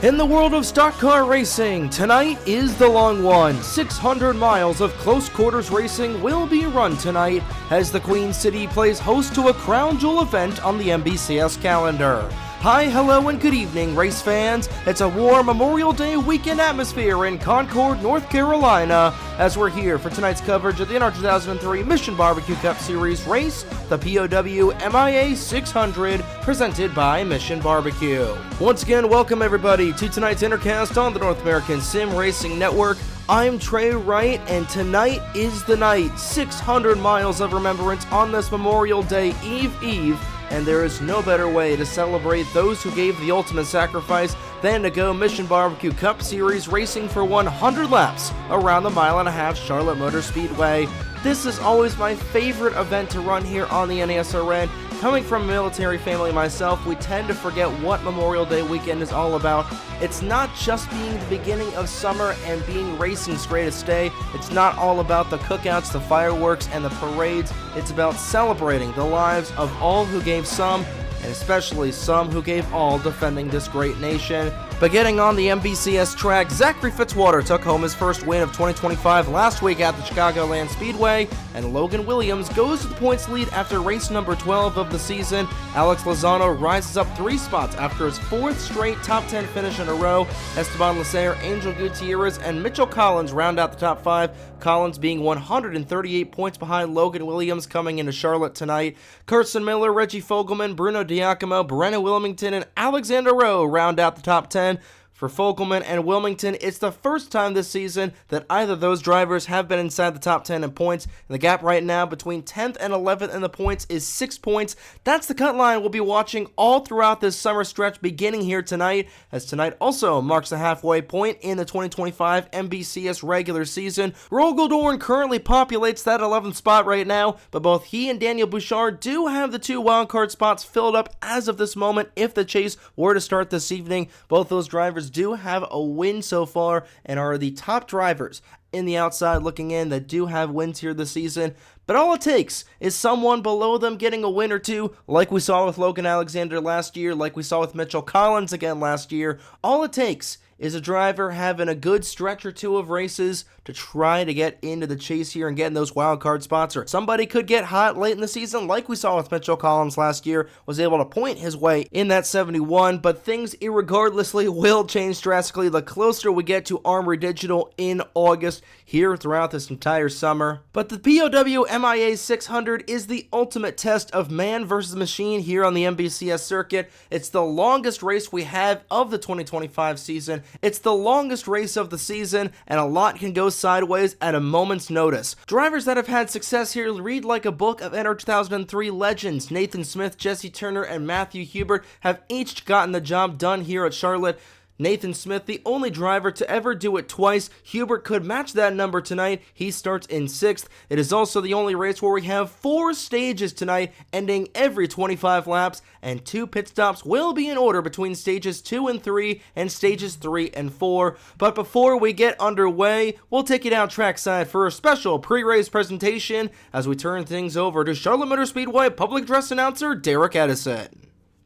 In the world of stock car racing, tonight is the long one. 600 miles of close quarters racing will be run tonight as the Queen City plays host to a crown jewel event on the NBCS calendar. Hi, hello, and good evening, race fans. It's a warm Memorial Day weekend atmosphere in Concord, North Carolina, as we're here for tonight's coverage of the NR2003 Mission BBQ Cup Series race, the POW MIA 600, presented by Mission BBQ. Once again, welcome everybody to tonight's Intercast on the North American Sim Racing Network. I'm Trey Wright, and tonight is the night. 600 miles of remembrance on this Memorial Day Eve. And there is no better way to celebrate those who gave the ultimate sacrifice than to go Mission BBQ Cup Series racing for 100 laps around the mile-and-a-half Charlotte Motor Speedway. This is always my favorite event to run here on the NASRN. Coming from a military family myself, we tend to forget what Memorial Day weekend is all about. It's not just being the beginning of summer and being racing's greatest day. It's not all about the cookouts, the fireworks, and the parades. It's about celebrating the lives of all who gave some, and especially some who gave all, defending this great nation. But getting on the NBCS track, Zachary Fitzwater took home his first win of 2025 last week at the Chicagoland Speedway, and Logan Williams goes to the points lead after race number 12 of the season. Alex Lozano rises up 3 spots after his 4th straight top 10 finish in a row. Esteban Lacer, Angel Gutierrez, and Mitchell Collins round out the top 5, Collins being 138 points behind Logan Williams coming into Charlotte tonight. Kirsten Miller, Reggie Fogelman, Bruno Diacomo, Brenna Wilmington, and Alexander Rowe round out the top 10. For Fogelman and Wilmington, it's the first time this season that either of those drivers have been inside the top 10 in points, and the gap right now between 10th and 11th in the points is 6 points. That's the cut line we'll be watching all throughout this summer stretch beginning here tonight, as tonight also marks the halfway point in the 2025 NBCS regular season. Roel Dorn currently populates that 11th spot right now, but both he and Daniel Bouchard do have the 2 wildcard spots filled up as of this moment if the chase were to start this evening. Both those drivers do have a win so far and are the top drivers in the outside looking in that do have wins here this season. But all it takes is someone below them getting a win or two, like we saw with Logan Alexander last year, like we saw with Mitchell Collins again last year. All it takes is a driver having a good stretch or 2 of races to try to get into the chase here and get in those wild card spots. Or somebody could get hot late in the season, like we saw with Mitchell Collins last year, was able to point his way in that 71, but things irregardlessly will change drastically the closer we get to Armory Digital in August here throughout this entire summer. But the POW MIA 600 is the ultimate test of man versus machine here on the NBCS circuit. It's the longest race we have of the 2025 season. It's the longest race of the season, and a lot can go sideways at a moment's notice. Drivers that have had success here read like a book of NR2003 legends. Nathan Smith, Jesse Turner, and Matthew Hubert have each gotten the job done here at Charlotte. Nathan Smith, the only driver to ever do it twice. Hubert could match that number tonight. He starts in 6th. It is also the only race where we have 4 stages tonight, ending every 25 laps, and 2 pit stops will be in order between stages 2 and 3 and stages 3 and 4. But before we get underway, we'll take you down trackside for a special pre-race presentation as we turn things over to Charlotte Motor Speedway public address announcer Derek Edison.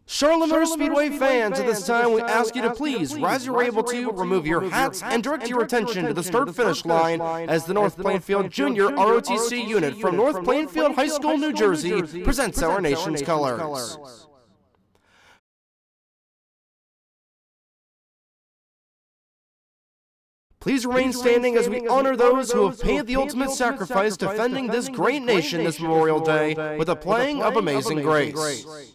Charlotte Motor Speedway fans, at this time we ask you to please, rise you're able to, remove your hats and direct your attention to the start-finish line as the North Plainfield Junior ROTC unit from North Plainfield High School, New Jersey presents our nation's colors. Please remain standing as we honor those who have paid the ultimate sacrifice defending this great nation this Memorial Day with a playing of Amazing Grace.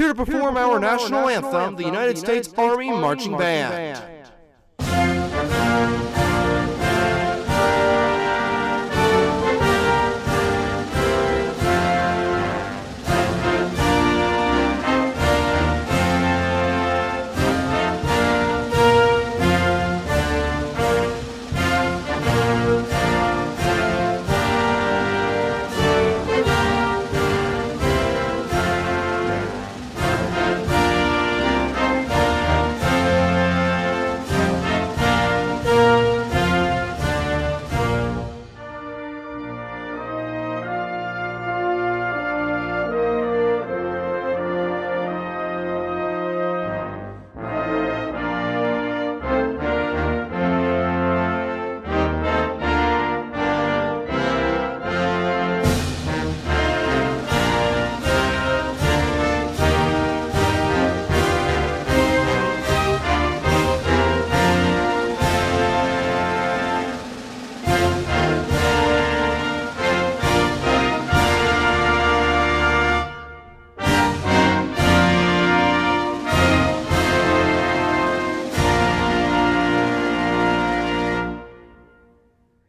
here to perform our national anthem, the United States Army Marching Band.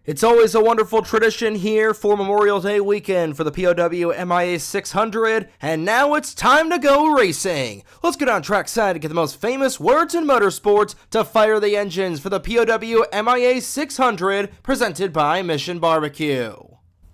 It's always a wonderful tradition here for Memorial Day weekend for the POW MIA 600, and now it's time to go racing. Let's get on trackside to get the most famous words in motorsports to fire the engines for the POW MIA 600, presented by Mission Barbecue.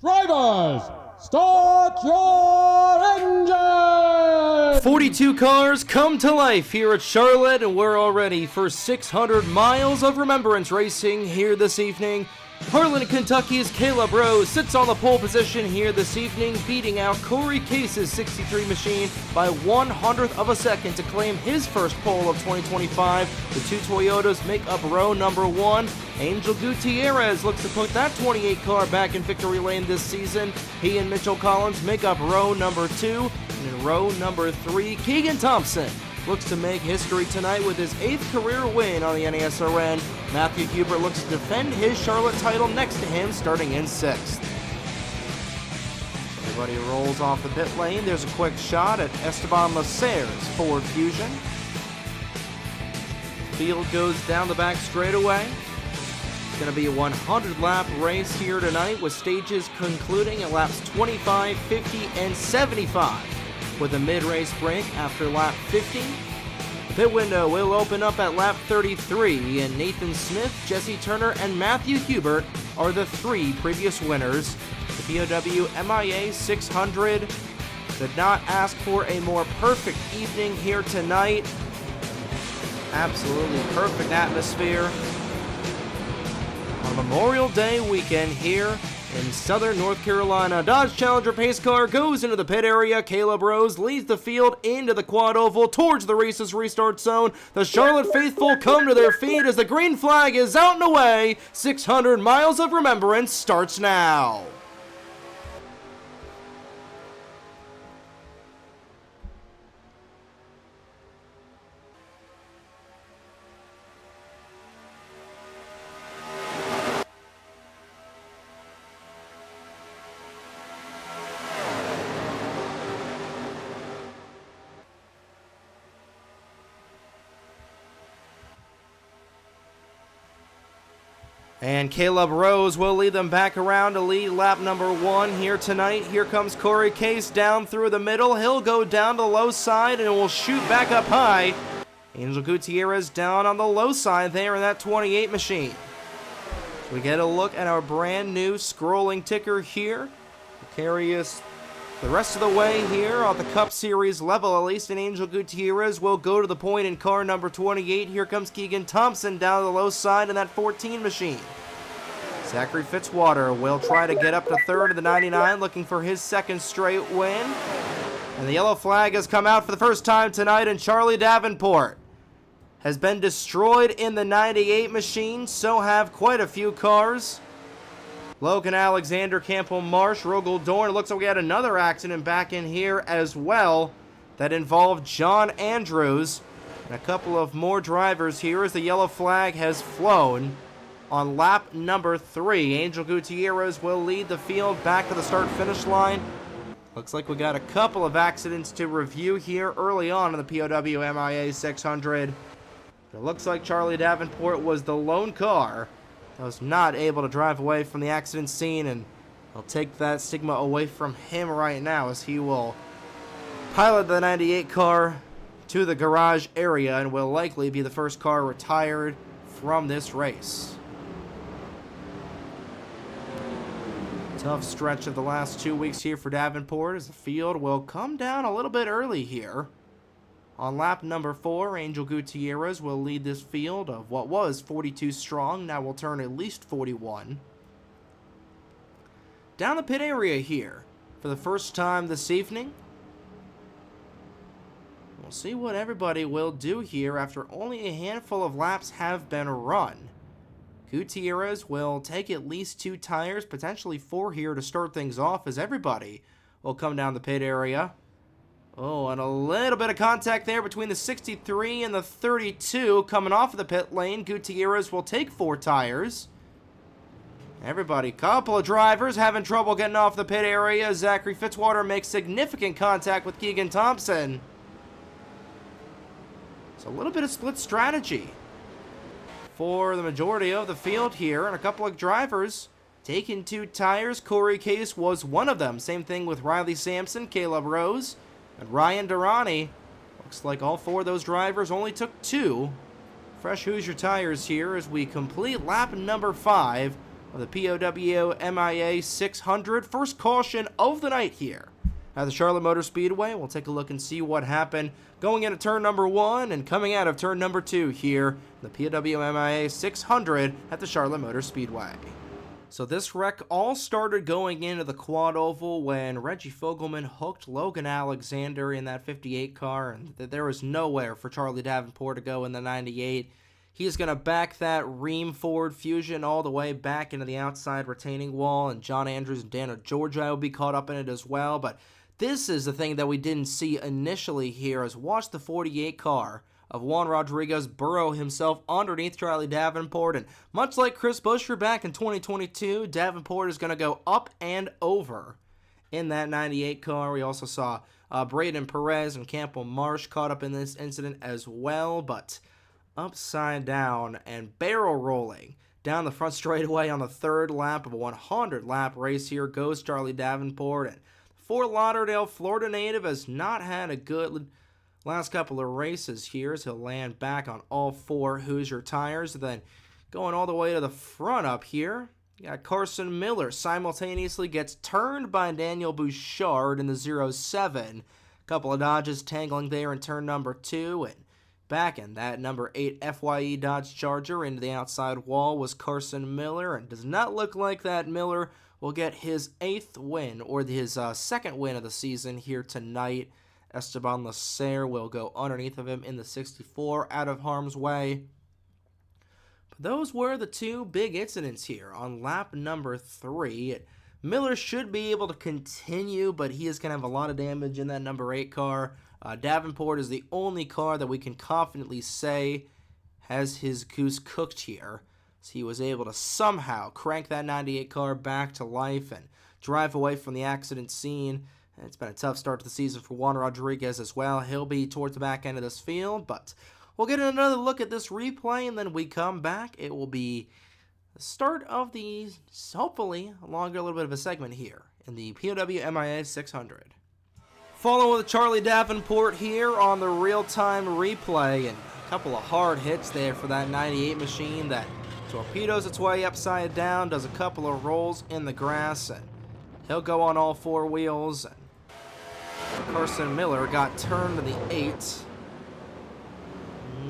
Drivers, start your engine! 42 cars come to life here at Charlotte, and we're all ready for 600 miles of remembrance racing here this evening. Harlan, Kentucky's Caleb Rose sits on the pole position here this evening, beating out Corey Case's 63 machine by 1/100th of a second to claim his first pole of 2025. The two Toyotas make up row number 1. Angel Gutierrez looks to put that 28 car back in victory lane this season. He and Mitchell Collins make up row number 2. And in row number 3, Keegan Thompson looks to make history tonight with his 8th career win on the NASRN. Matthew Hubert looks to defend his Charlotte title next to him, starting in 6th. Everybody rolls off the pit lane. There's a quick shot at Esteban Lasser's Ford Fusion. Field goes down the back straightaway. It's going to be a 100-lap race here tonight, with stages concluding at laps 25, 50, and 75. With a mid-race break after lap 50. The pit window will open up at lap 33, and Nathan Smith, Jesse Turner, and Matthew Hubert are the 3 previous winners. The POW MIA 600 did not ask for a more perfect evening here tonight. Absolutely perfect atmosphere on Memorial Day weekend here in southern North Carolina. Dodge Challenger pace car goes into the pit area. Caleb Rose leads the field into the quad oval towards the race's restart zone. The Charlotte faithful come to their feet as the green flag is out and away. 600 miles of remembrance starts now. And Caleb Rose will lead them back around to lead lap number 1 here tonight. Here comes Corey Case down through the middle. He'll go down the low side and will shoot back up high. Angel Gutierrez down on the low side there in that 28 machine. So we get a look at our brand new scrolling ticker here. Carry us the rest of the way here on the Cup Series level, at least, and Angel Gutierrez will go to the point in car number 28. Here comes Keegan Thompson down the low side in that 14 machine. Zachary Fitzwater will try to get up to 3rd in the 99, looking for his 2nd straight win. And the yellow flag has come out for the first time tonight, and Charlie Davenport has been destroyed in the 98 machine. So have quite a few cars. Logan Alexander, Campbell Marsh, Rogel Dorn. It looks like we had another accident back in here as well that involved John Andrews. And a couple of more drivers here as the yellow flag has flown on lap number 3. Angel Gutierrez will lead the field back to the start-finish line. Looks like we got a couple of accidents to review here early on in the POW MIA 600. It looks like Charlie Davenport was the lone car that was not able to drive away from the accident scene, and I'll take that stigma away from him right now as he will pilot the 98 car to the garage area and will likely be the first car retired from this race. Tough stretch of the last 2 weeks here for Davenport as the field will come down a little bit early here. On lap number 4, Angel Gutierrez will lead this field of what was 42 strong, now will turn at least 41. Down the pit area here for the first time this evening. We'll see what everybody will do here after only a handful of laps have been run. Gutierrez will take at least 2 tires, potentially 4 here to start things off as everybody will come down the pit area. Oh, and a little bit of contact there between the 63 and the 32 coming off of the pit lane. Gutierrez will take 4 tires. Everybody, couple of drivers having trouble getting off the pit area. Zachary Fitzwater makes significant contact with Keegan Thompson. It's a little bit of split strategy for the majority of the field here, and a couple of drivers taking 2 tires. Corey Case was one of them. Same thing with Riley Sampson, Caleb Rose, and Ryan Durrani. Looks like all 4 of those drivers only took 2 fresh Hoosier tires here as we complete lap number 5 of the POW MIA 600. First caution of the night here at the Charlotte Motor Speedway. We'll take a look and see what happened going into turn number 1 and coming out of turn number 2 here in the POW MIA 600 at the Charlotte Motor Speedway. So this wreck all started going into the quad oval when Reggie Fogelman hooked Logan Alexander in that 58 car, and there was nowhere for Charlie Davenport to go in the 98. He's going to back that Ream Ford Fusion all the way back into the outside retaining wall, and John Andrews and Daniel Georgia will be caught up in it as well. But this is the thing that we didn't see initially here, is watch the 48 car of Juan Rodriguez burrow himself underneath Charlie Davenport, and much like Chris Buescher back in 2022, Davenport is going to go up and over in that 98 car. We also saw Braden Perez and Campbell Marsh caught up in this incident as well, but upside down and barrel rolling down the front straightaway on the 3rd lap of a 100-lap race here goes Charlie Davenport. And Fort Lauderdale, Florida native, has not had a good last couple of races here as he'll land back on all 4 Hoosier tires. Then going all the way to the front up here, you got Carson Miller simultaneously gets turned by Daniel Bouchard in the 07. Couple of dodges tangling there in turn number 2, and back in that number 8 FYE Dodge Charger into the outside wall was Carson Miller, and does not look like that Miller will get his 8th win or his 2nd win of the season here tonight. Esteban Lacer will go underneath of him in the 64 out of harm's way. But those were the 2 big incidents here on lap number 3. Miller should be able to continue, but he is going to have a lot of damage in that number 8 car. Davenport is the only car that we can confidently say has his goose cooked here. So he was able to somehow crank that 98 car back to life and drive away from the accident scene. And it's been a tough start to the season for Juan Rodriguez as well. He'll be towards the back end of this field, but we'll get another look at this replay, and then we come back. It will be the start of the, hopefully, a little bit of a segment here in the POW MIA 600. Following with Charlie Davenport here on the real-time replay, and a couple of hard hits there for that 98 machine that torpedoes its way upside down, does a couple of rolls in the grass, and he'll go on all 4 wheels. And Carson Miller got turned to the 8.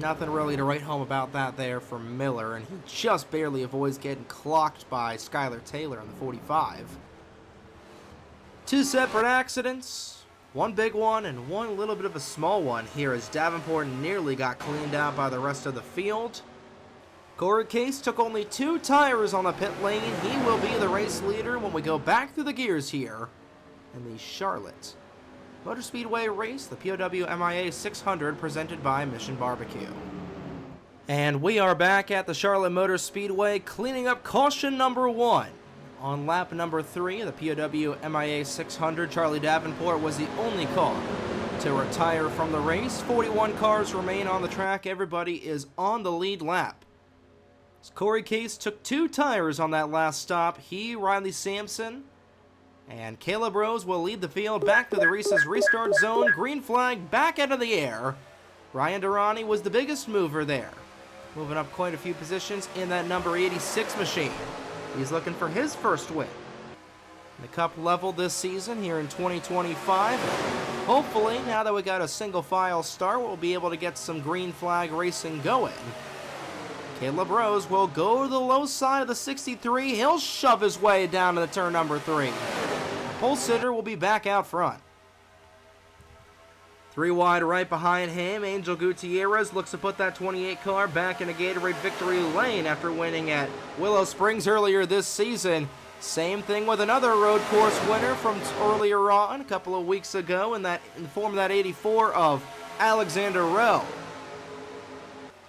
Nothing really to write home about that there for Miller, and he just barely avoids getting clocked by Skylar Taylor on the 45. 2 separate accidents, 1 big one and 1 little bit of a small one here as Davenport nearly got cleaned out by the rest of the field. Corey Case took only 2 tires on the pit lane. He will be the race leader when we go back through the gears here in the Charlotte Motor Speedway race, the POW MIA 600, presented by Mission Barbecue. And we are back at the Charlotte Motor Speedway, cleaning up caution number 1 On lap number 3, the POW MIA 600, Charlie Davenport was the only car to retire from the race. 41 cars remain on the track. Everybody is on the lead lap. As Corey Case took 2 tires on that last stop. He, Riley Sampson, and Caleb Rose will lead the field back to the race's restart zone. Green flag back out of the air. Ryan Durrani was the biggest mover there, moving up quite a few positions in that number 86 machine. He's looking for his first win in the Cup level this season here in 2025. Hopefully, now that we got a single file start, we'll be able to get some green flag racing going. Caleb Rose will go to the low side of the 63. He'll shove his way down to the turn number 3. Pole sitter will be back out front. 3 wide right behind him, Angel Gutierrez looks to put that 28 car back in a Gatorade victory lane after winning at Willow Springs earlier this season. Same thing with another road course winner from earlier on, a couple of weeks ago, in the form of that 84 of Alexander Rowe.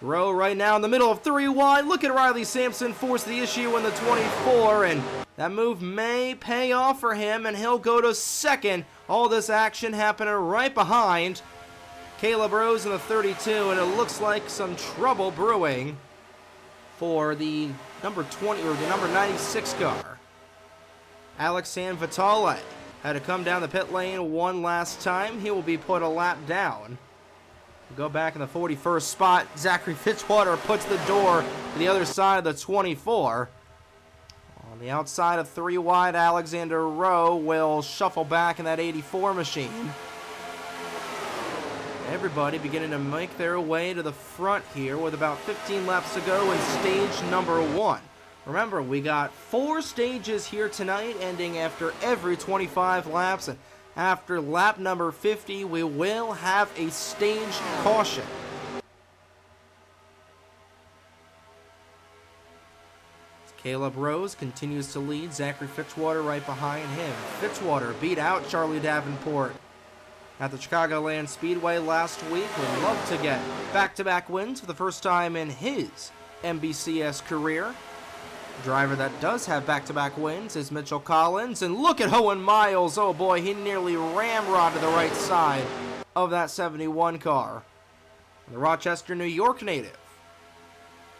Rowe right now in the middle of 3 wide. Look at Riley Sampson force the issue in the 24, and that move may pay off for him, and he'll go to second. All this action happening right behind Caleb Rose in the 32, and it looks like some trouble brewing for the number 20 or the number 96 car. Alex Sanvitale had to come down the pit lane one last time. He will be put a lap down. Go back in the 41st spot. Zachary Fitzwater puts the door to the other side of the 24. On the outside of 3 wide, Alexander Rowe will shuffle back in that 84 machine. Everybody beginning to make their way to the front here with about 15 laps to go in stage number 1. Remember, we got 4 stages here tonight, ending after every 25 laps, and after lap number 50, we will have a stage caution. Caleb Rose continues to lead, Zachary Fitzwater right behind him. Fitzwater beat out Charlie Davenport at the Chicagoland Speedway last week. Would love to get back-to-back wins for the first time in his MBCS career. The driver that does have back-to-back wins is Mitchell Collins, and look at Owen Miles. Oh boy, he nearly ramrodded the right side of that 71 car. The Rochester, New York native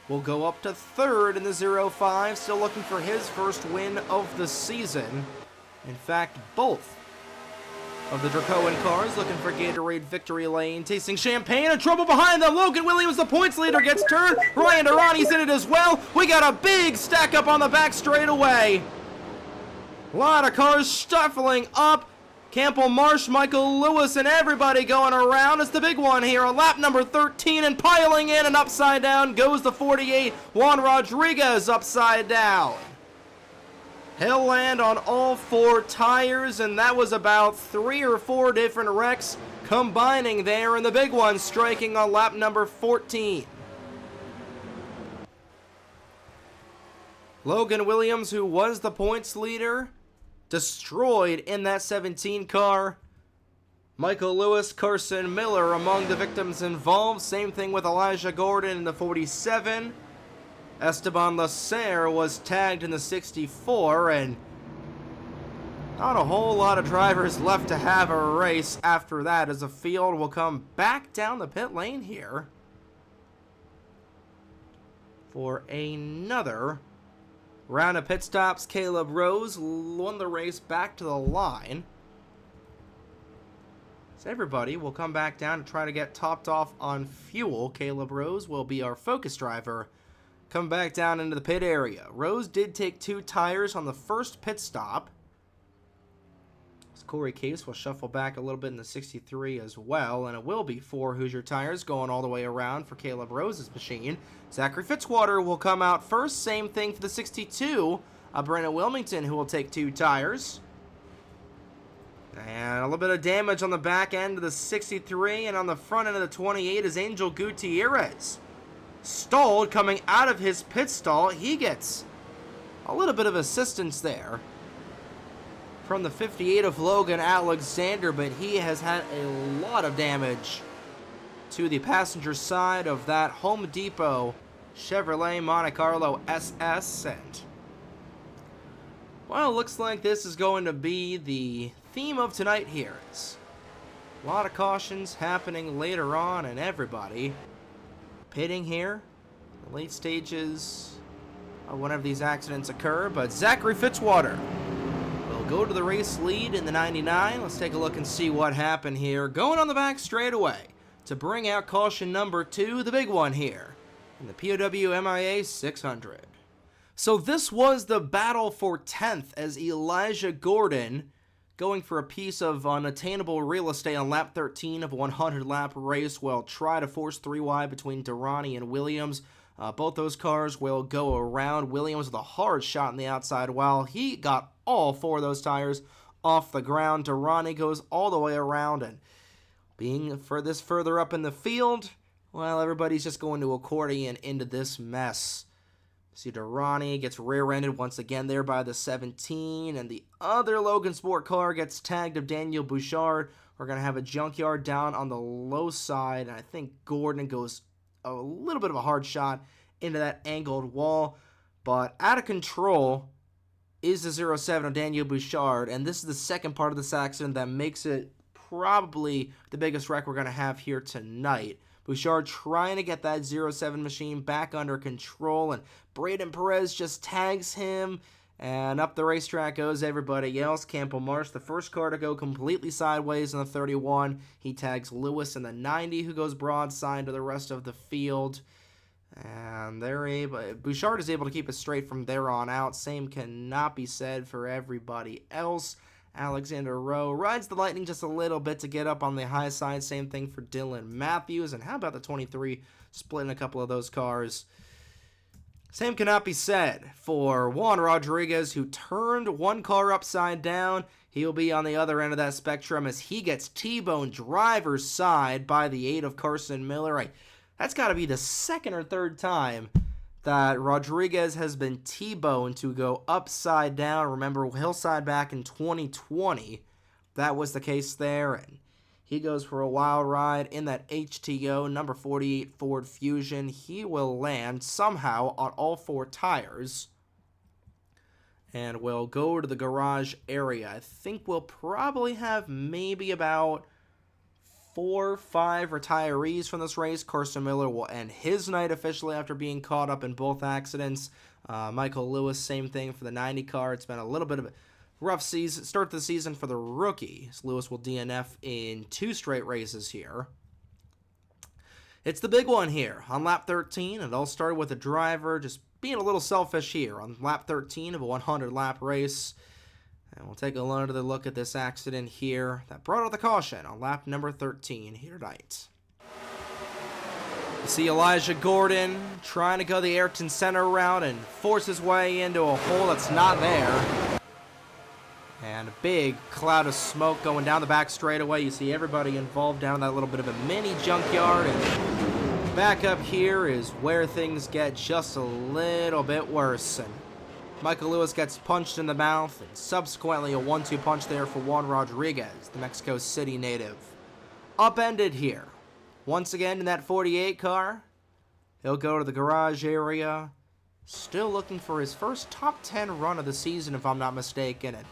will go up to 3rd in the 05, still looking for his first win of the season. In fact, both of the Dracoan cars looking for Gatorade victory lane, tasting champagne, and trouble behind them. Logan Williams, the points leader, gets turned. Ryan Durrani's in it as well. We got a big stack up on the back straightaway. A lot of cars shuffling up. Campbell Marsh, Michael Lewis, and everybody going around. It's the big one here on lap number 13, and piling in and upside down goes the 48, Juan Rodriguez upside down. He'll land on all 4 tires, and that was about 3 or 4 different wrecks combining there, and the big one striking on lap number 14. Logan Williams, who was the points leader, destroyed in that 17 car. Michael Lewis, Carson Miller among the victims involved. Same thing with Elijah Gordon in the 47. Esteban Lasser was tagged in the 64, and not a whole lot of drivers left to have a race after that, as the field will come back down the pit lane here for another round of pit stops. Caleb Rose won the race back to the line. So everybody will come back down to try to get topped off on fuel. Caleb Rose will be our focus driver. Come back down into the pit area. Rose did take 2 tires on the first pit stop. Corey Case will shuffle back a little bit in the 63 as well, and it will be 4 Hoosier tires going all the way around for Caleb Rose's machine. Zachary Fitzwater will come out first. Same thing for the 62. Brennan Wilmington, who will take 2 tires. And a little bit of damage on the back end of the 63, and on the front end of the 28 is Angel Gutierrez. Stalled coming out of his pit stall. He gets a little bit of assistance there from the 58 of Logan Alexander, but he has had a lot of damage to the passenger side of that Home Depot Chevrolet Monte Carlo SS, and Well, looks like this is going to be the theme of tonight here. It's a lot of cautions happening later on, and everybody pitting here. The late stages of whenever these accidents occur, but Zachary Fitzwater will go to the race lead in the 99. Let's take a look and see what happened here. Going on the back straightaway to bring out caution number 2, the big one here, in the POW MIA 600. So this was the battle for 10th as Elijah Gordon, going for a piece of unattainable real estate on lap 13 of a 100-lap race, will try to force 3 wide between Durrani and Williams. Both those cars will go around. Williams with a hard shot on the outside while he got all 4 of those tires off the ground. Durrani goes all the way around, and being further up in the field, well, everybody's just going to accordion into this mess. See, Durrani gets rear-ended once again there by the 17, and the other Logan Sport car gets tagged of Daniel Bouchard. We're going to have a junkyard down on the low side, and I think Gordon goes a little bit of a hard shot into that angled wall, but out of control is the 07 of Daniel Bouchard, and this is the second part of this accident that makes it probably the biggest wreck we're going to have here tonight. Bouchard trying to get that 07 machine back under control, and Braden Perez just tags him, and up the racetrack goes everybody else. Campbell Marsh, the first car to go completely sideways in the 31. He tags Lewis in the 90, who goes broadside to the rest of the field. And Bouchard is able to keep it straight from there on out. Same cannot be said for everybody else. Alexander Rowe rides the Lightning just a little bit to get up on the high side. Same thing for Dylan Matthews. And how about the 23 splitting a couple of those cars? Same cannot be said for Juan Rodriguez, who turned one car upside down. He'll be on the other end of that spectrum as he gets T-boned driver's side by the 8 of Carson Miller. That's got to be the second or third time that Rodriguez has been T-boned to go upside down. Remember, Hillside back in 2020, that was the case there, and he goes for a wild ride in that HTO number 48 Ford Fusion. He will land somehow on all 4 tires and will go to the garage area. I think we'll probably have maybe about 4 or 5 retirees from this race. Carson Miller will end his night officially after being caught up in both accidents. Michael Lewis, same thing for the 90 car. It's been a little bit of a rough start to the season for the rookie. Lewis will DNF in 2 straight races here. It's the big one here on lap 13. It all started with the driver just being a little selfish here on lap 13 of a 100-lap race. And we'll take another look at this accident here that brought out the caution on lap number 13 here tonight. You see Elijah Gordon trying to go the Ayrton Center route and force his way into a hole that's not there. And a big cloud of smoke going down the back straightaway. You see everybody involved down in that little bit of a mini junkyard. And back up here is where things get just a little bit worse. And Michael Lewis gets punched in the mouth, and subsequently a 1-2 punch there for Juan Rodriguez, the Mexico City native. Upended here. Once again in that 48 car. He'll go to the garage area. Still looking for his first top 10 run of the season, if I'm not mistaken. And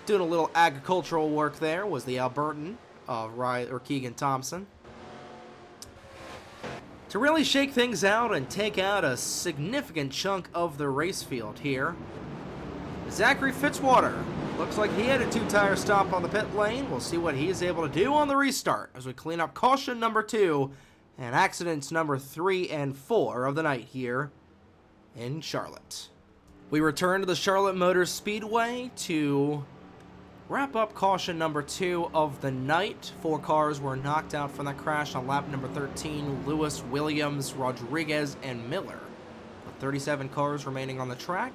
doing a little agricultural work there was the Albertan of Keegan Thompson. To really shake things out and take out a significant chunk of the race field here, Zachary Fitzwater looks like he had a 2-tire stop on the pit lane. We'll see what he is able to do on the restart as we clean up caution number 2 and accidents number 3 and 4 of the night here in Charlotte. We return to the Charlotte Motor Speedway to wrap up caution number 2 of the night. 4 cars were knocked out from that crash on lap number 13. Lewis, Williams, Rodriguez, and Miller. With 37 cars remaining on the track.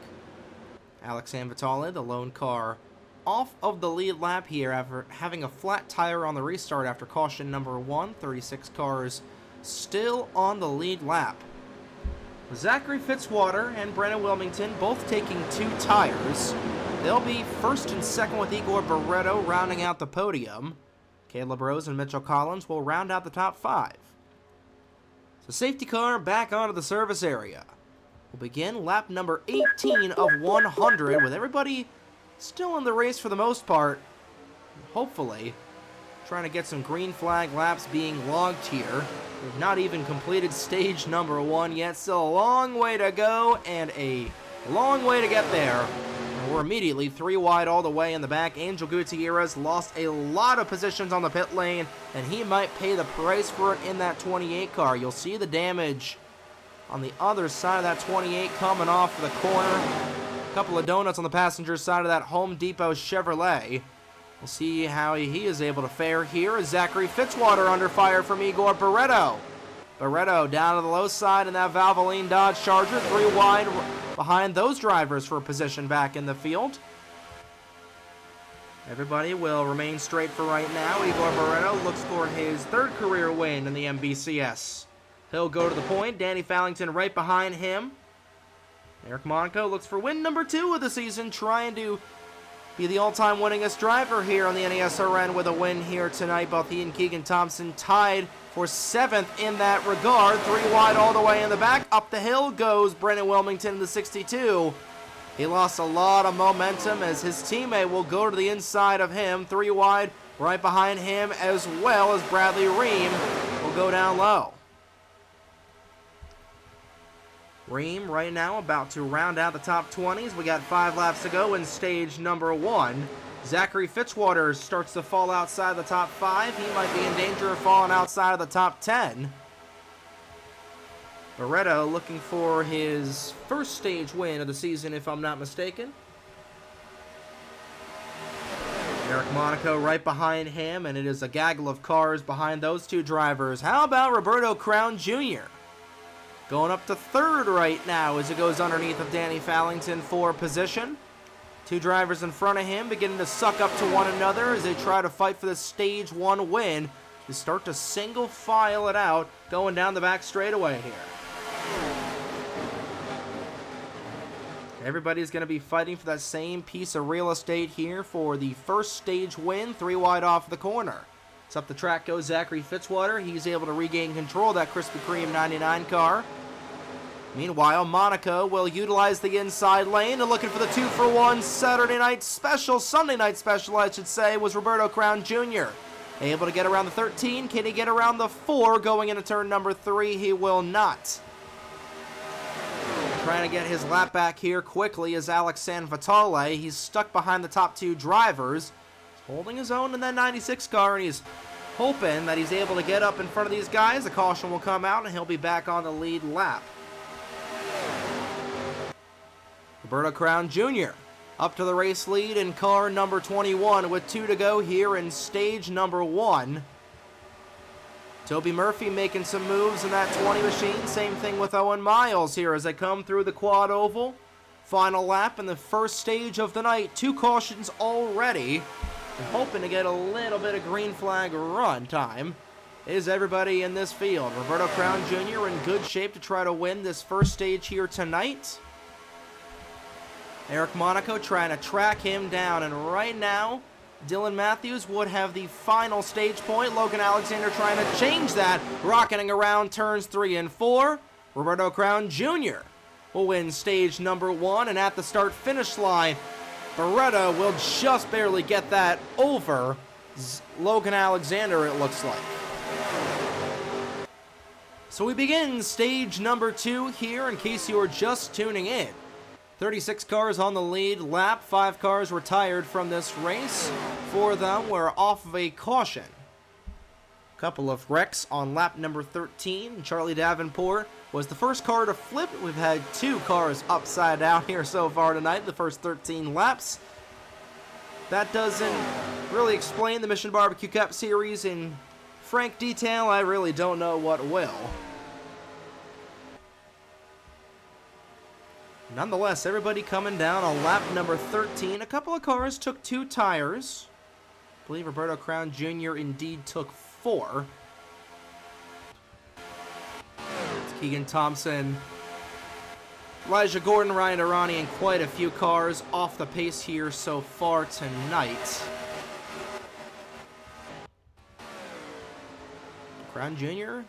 Alex Anvitale, the lone car, off of the lead lap here after having a flat tire on the restart after caution number 1. 36 cars still on the lead lap. Zachary Fitzwater and Brennan Wilmington both taking 2 tires. They'll be first and second with Igor Barreto rounding out the podium. Caleb Rose and Mitchell Collins will round out the top 5. So safety car back onto the service area. We'll begin lap number 18 of 100 with everybody still in the race for the most part. Hopefully. Trying to get some green flag laps being logged here. We've not even completed stage number 1 yet. Still a long way to go and a long way to get there. And we're immediately 3 wide all the way in the back. Angel Gutierrez lost a lot of positions on the pit lane, and he might pay the price for it in that 28 car. You'll see the damage on the other side of that 28 coming off the corner. A couple of donuts on the passenger side of that Home Depot Chevrolet. We'll see how he is able to fare here as Zachary Fitzwater under fire from Igor Barreto. Barreto down to the low side in that Valvoline Dodge Charger, 3 wide behind those drivers for a position back in the field. Everybody will remain straight for right now. Igor Barreto looks for his 3rd career win in the MBCS. He'll go to the point. Danny Fallington right behind him. Eric Monaco looks for win number 2 of the season, trying to be the all-time winningest driver here on the NASRN with a win here tonight. Both he and Keegan Thompson tied for 7th in that regard. 3 wide all the way in the back. Up the hill goes Brendan Wilmington in the 62. He lost a lot of momentum as his teammate will go to the inside of him. 3 wide right behind him, as well as Bradley Ream will go down low. Ream right now about to round out the top 20s. We got 5 laps to go in stage number 1. Zachary Fitzwater starts to fall outside the top 5. He might be in danger of falling outside of the top 10. Barreto looking for his 1st stage win of the season, if I'm not mistaken. Eric Monaco right behind him, and it is a gaggle of cars behind those 2 drivers. How about Roberto Crown Jr.? Going up to 3rd right now as it goes underneath of Danny Fallington for position. 2 drivers in front of him beginning to suck up to one another as they try to fight for the stage 1 win. They start to single file it out going down the back straightaway here. Everybody's going to be fighting for that same piece of real estate here for the 1st stage win, 3 wide off the corner. It's up the track goes Zachary Fitzwater. He's able to regain control of that Krispy Kreme 99 car. Meanwhile, Monaco will utilize the inside lane and looking for the 2-for-1 Saturday night special, Sunday night special, I should say, was Roberto Crown Jr. Able to get around the 13. Can he get around the 4 going into turn number 3? He will not. Trying to get his lap back here quickly is Alex Sanvitale. He's stuck behind the top 2 drivers. He's holding his own in that 96 car, and he's hoping that he's able to get up in front of these guys. The caution will come out, and he'll be back on the lead lap. Roberto Crown Jr. up to the race lead in car number 21 with 2 to go here in stage number 1. Toby Murphy making some moves in that 20 machine. Same thing with Owen Miles here as they come through the quad oval. Final lap in the 1st stage of the night. 2 cautions already. And hoping to get a little bit of green flag run time is everybody in this field. Roberto Crown Jr. in good shape to try to win this 1st stage here tonight. Eric Monaco trying to track him down, and right now, Dylan Matthews would have the final stage point. Logan Alexander trying to change that, rocketing around turns 3 and 4. Roberto Crown Jr. will win stage number 1, and at the start-finish line, Barreto will just barely get that over Logan Alexander, it looks like. So we begin stage number 2 here, in case you are just tuning in. 36 cars on the lead lap. 5 cars retired from this race. 4 of them were off of a caution. Couple of wrecks on lap number 13. Charlie Davenport was the first car to flip. We've had 2 cars upside down here so far tonight, the first 13 laps. That doesn't really explain the Mission Barbecue Cup Series in frank detail. I really don't know what will. Nonetheless, everybody coming down on lap number 13. A couple of cars took 2 tires. I believe Roberto Crown Jr. indeed took 4. It's Keegan Thompson, Elijah Gordon, Ryan Arani, and quite a few cars off the pace here so far tonight. Crown Jr.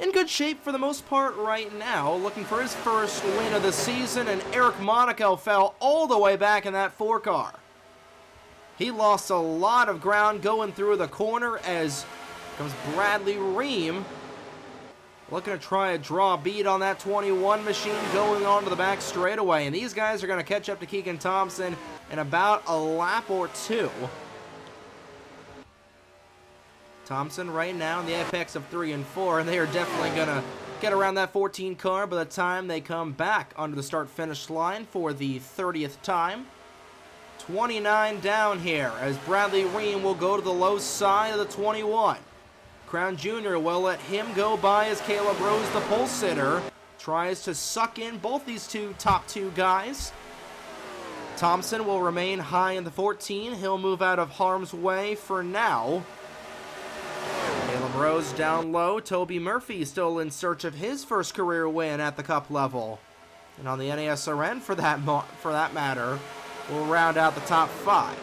in good shape for the most part right now, looking for his first win of the season, and Eric Monaco fell all the way back in that 4 car. He lost a lot of ground going through the corner as comes Bradley Ream, looking to try a draw beat on that 21 machine going on to the back straightaway. And these guys are going to catch up to Keegan Thompson in about a lap or 2. Thompson right now in the apex of 3 and 4, and they are definitely going to get around that 14 car by the time they come back onto the start-finish line for the 30th time. 29 down here as Bradley Ream will go to the low side of the 21. Crown Jr. will let him go by as Caleb Rose, the pole sitter, tries to suck in both these top two guys. Thompson will remain high in the 14. He'll move out of harm's way for now. Caleb Rose down low. Toby Murphy still in search of his first career win at the Cup level. And on the NASRN, for that matter, we'll round out the top 5.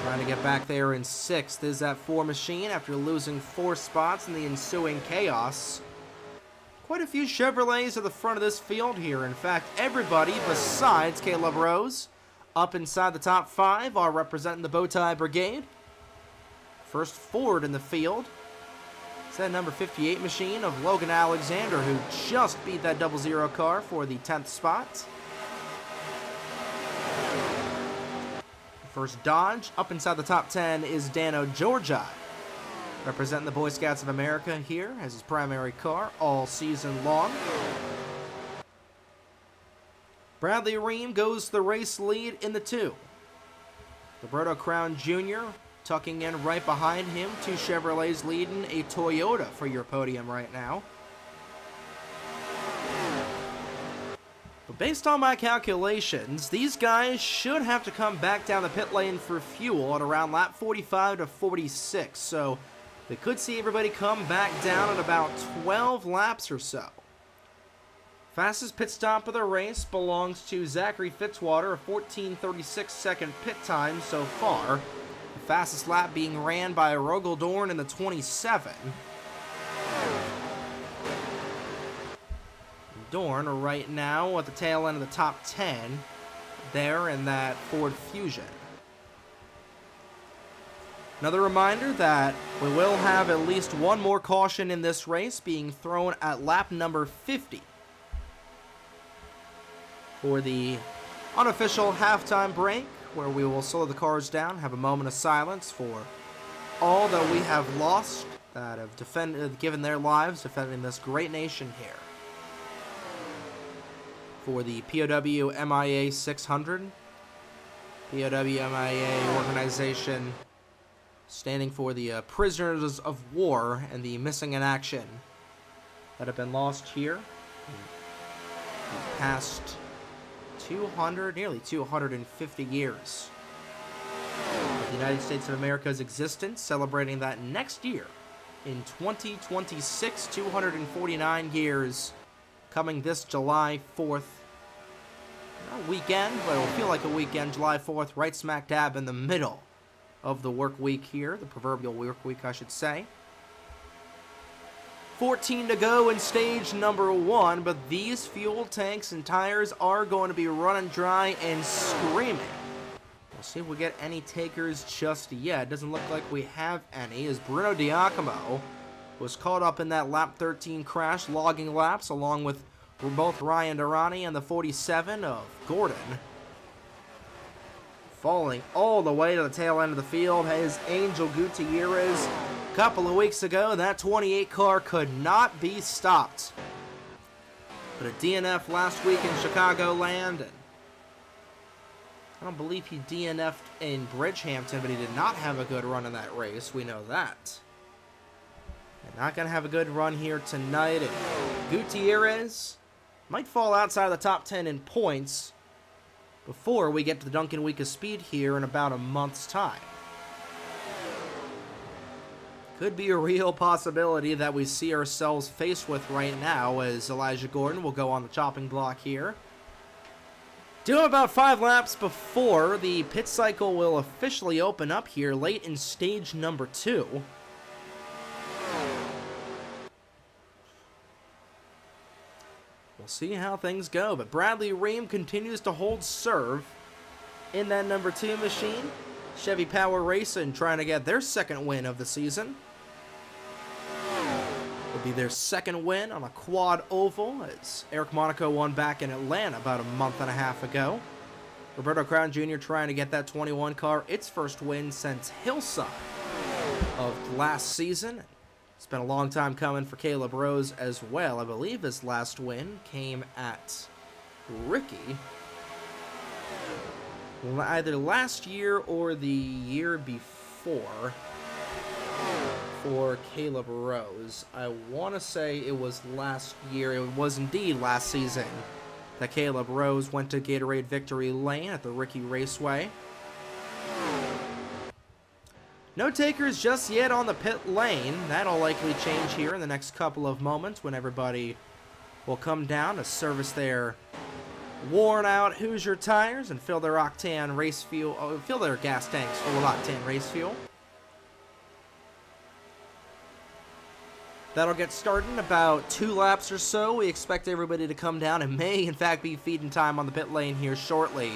Trying to get back there in 6th is that 4 machine after losing 4 spots in the ensuing chaos. Quite a few Chevrolets at the front of this field here. In fact, everybody besides Caleb Rose up inside the top 5 are representing the Bowtie Brigade. First Ford in the field. It's that number 58 machine of Logan Alexander, who just beat that 00 car for the 10th spot. First Dodge up inside the top 10 is Dano Georgi, representing the Boy Scouts of America here as his primary car all season long. Bradley Ream goes the race lead in the 2. Roberto Crown Jr. tucking in right behind him. 2 Chevrolets leading a Toyota for your podium right now. But based on my calculations, these guys should have to come back down the pit lane for fuel at around lap 45 to 46. So we could see everybody come back down at about 12 laps or so. Fastest pit stop of the race belongs to Zachary Fitzwater, a 14:36 second pit time so far. The fastest lap being ran by Rogel Dorn in the 27. Dorn right now at the tail end of the top 10 there in that Ford Fusion. Another reminder that we will have at least one more caution in this race being thrown at lap number 50. For the unofficial halftime break, where we will slow the cars down, have a moment of silence for all that we have lost that have given their lives defending this great nation here. For the POW MIA 600, POW MIA organization standing for the prisoners of war and the missing in action that have been lost here in the past nearly 250 years of the United States of America's existence, celebrating that next year in 2026, 249 years, coming this July 4th. Not a weekend, but it'll feel like a weekend, July 4th, right smack dab in the middle of the work week here, the proverbial work week, I should say. 14 to go in stage number 1, but these fuel tanks and tires are going to be running dry and screaming. We'll see if we get any takers just yet. Doesn't look like we have any, as Bruno Diacomo was caught up in that lap 13 crash, logging laps, along with both Ryan Durrani and the 47 of Gordon. Falling all the way to the tail end of the field is Angel Gutierrez. A couple of weeks ago, that 28 car could not be stopped. But a DNF last week in Chicagoland, and I don't believe he DNF'd in Bridgehampton, but he did not have a good run in that race. We know that. And not going to have a good run here tonight. And Gutierrez might fall outside of the top 10 in points before we get to the Duncan Week of Speed here in about a month's time. Could be a real possibility that we see ourselves faced with right now, as Elijah Gordon will go on the chopping block here. Doing about 5 laps before the pit cycle will officially open up here late in stage number 2. We'll see how things go, but Bradley Ream continues to hold serve in that number 2 machine. Chevy Power Racing trying to get their second win of the season. It'll be their second win on a quad oval, as Eric Monaco won back in Atlanta about a month and a half ago. Roberto Crown Jr. trying to get that 21 car its first win since Hillside of last season. It's been a long time coming for Caleb Rose as well. I believe his last win came at Ricky either last year or the year before. For Caleb Rose, I want to say it was last year. It was indeed last season that Caleb Rose went to Gatorade Victory Lane at the Ricky Raceway. No takers just yet on the pit lane. That'll likely change here in the next couple of moments when everybody will come down to service their worn out Hoosier tires and fill their octane race fuel, fill their gas tanks full of octane race fuel. That'll get started in about 2 laps or so. We expect everybody to come down and may, in fact, be feeding time on the pit lane here shortly.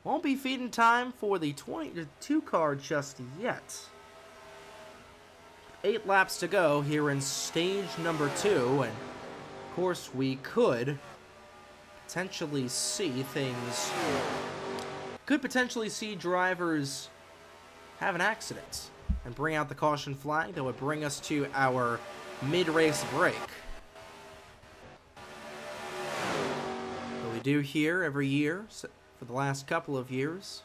Won't be feeding time for the 22 car just yet. 8 laps to go here in stage number 2, and of course we could potentially see drivers have an accident and bring out the caution flag that would bring us to our mid-race break. What we do here every year for the last couple of years,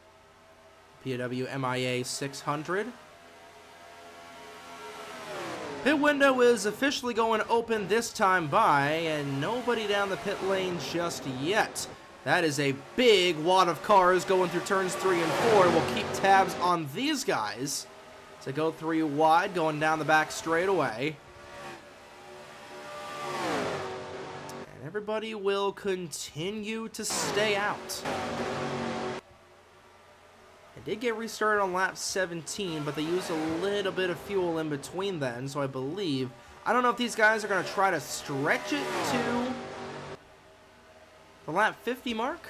POW MIA 600. Pit window is officially going to open this time by, and nobody down the pit lane just yet. That is a big wad of cars going through turns 3 and 4. We'll keep tabs on these guys to go 3 wide, going down the back straightaway. And everybody will continue to stay out. It did get restarted on lap 17, but they used a little bit of fuel in between then, so I believe... I don't know if these guys are going to try to stretch it to the lap 50 mark.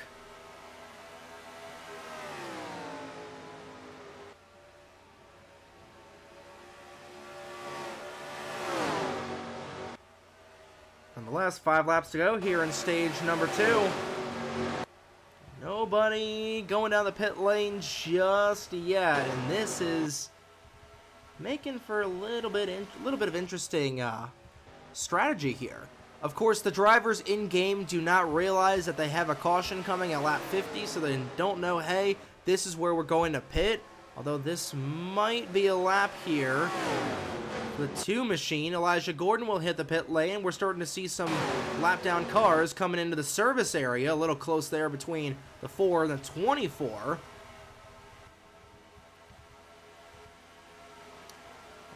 Nonetheless, 5 laps to go here in stage number 2. Nobody going down the pit lane just yet, and this is making for a little bit of interesting strategy here. Of course, the drivers in-game do not realize that they have a caution coming at lap 50, so they don't know, hey, this is where we're going to pit. Although this might be a lap here. The 2 machine, Elijah Gordon will hit the pit lane. We're starting to see some lap down cars coming into the service area, a little close there between the 4 and the 24.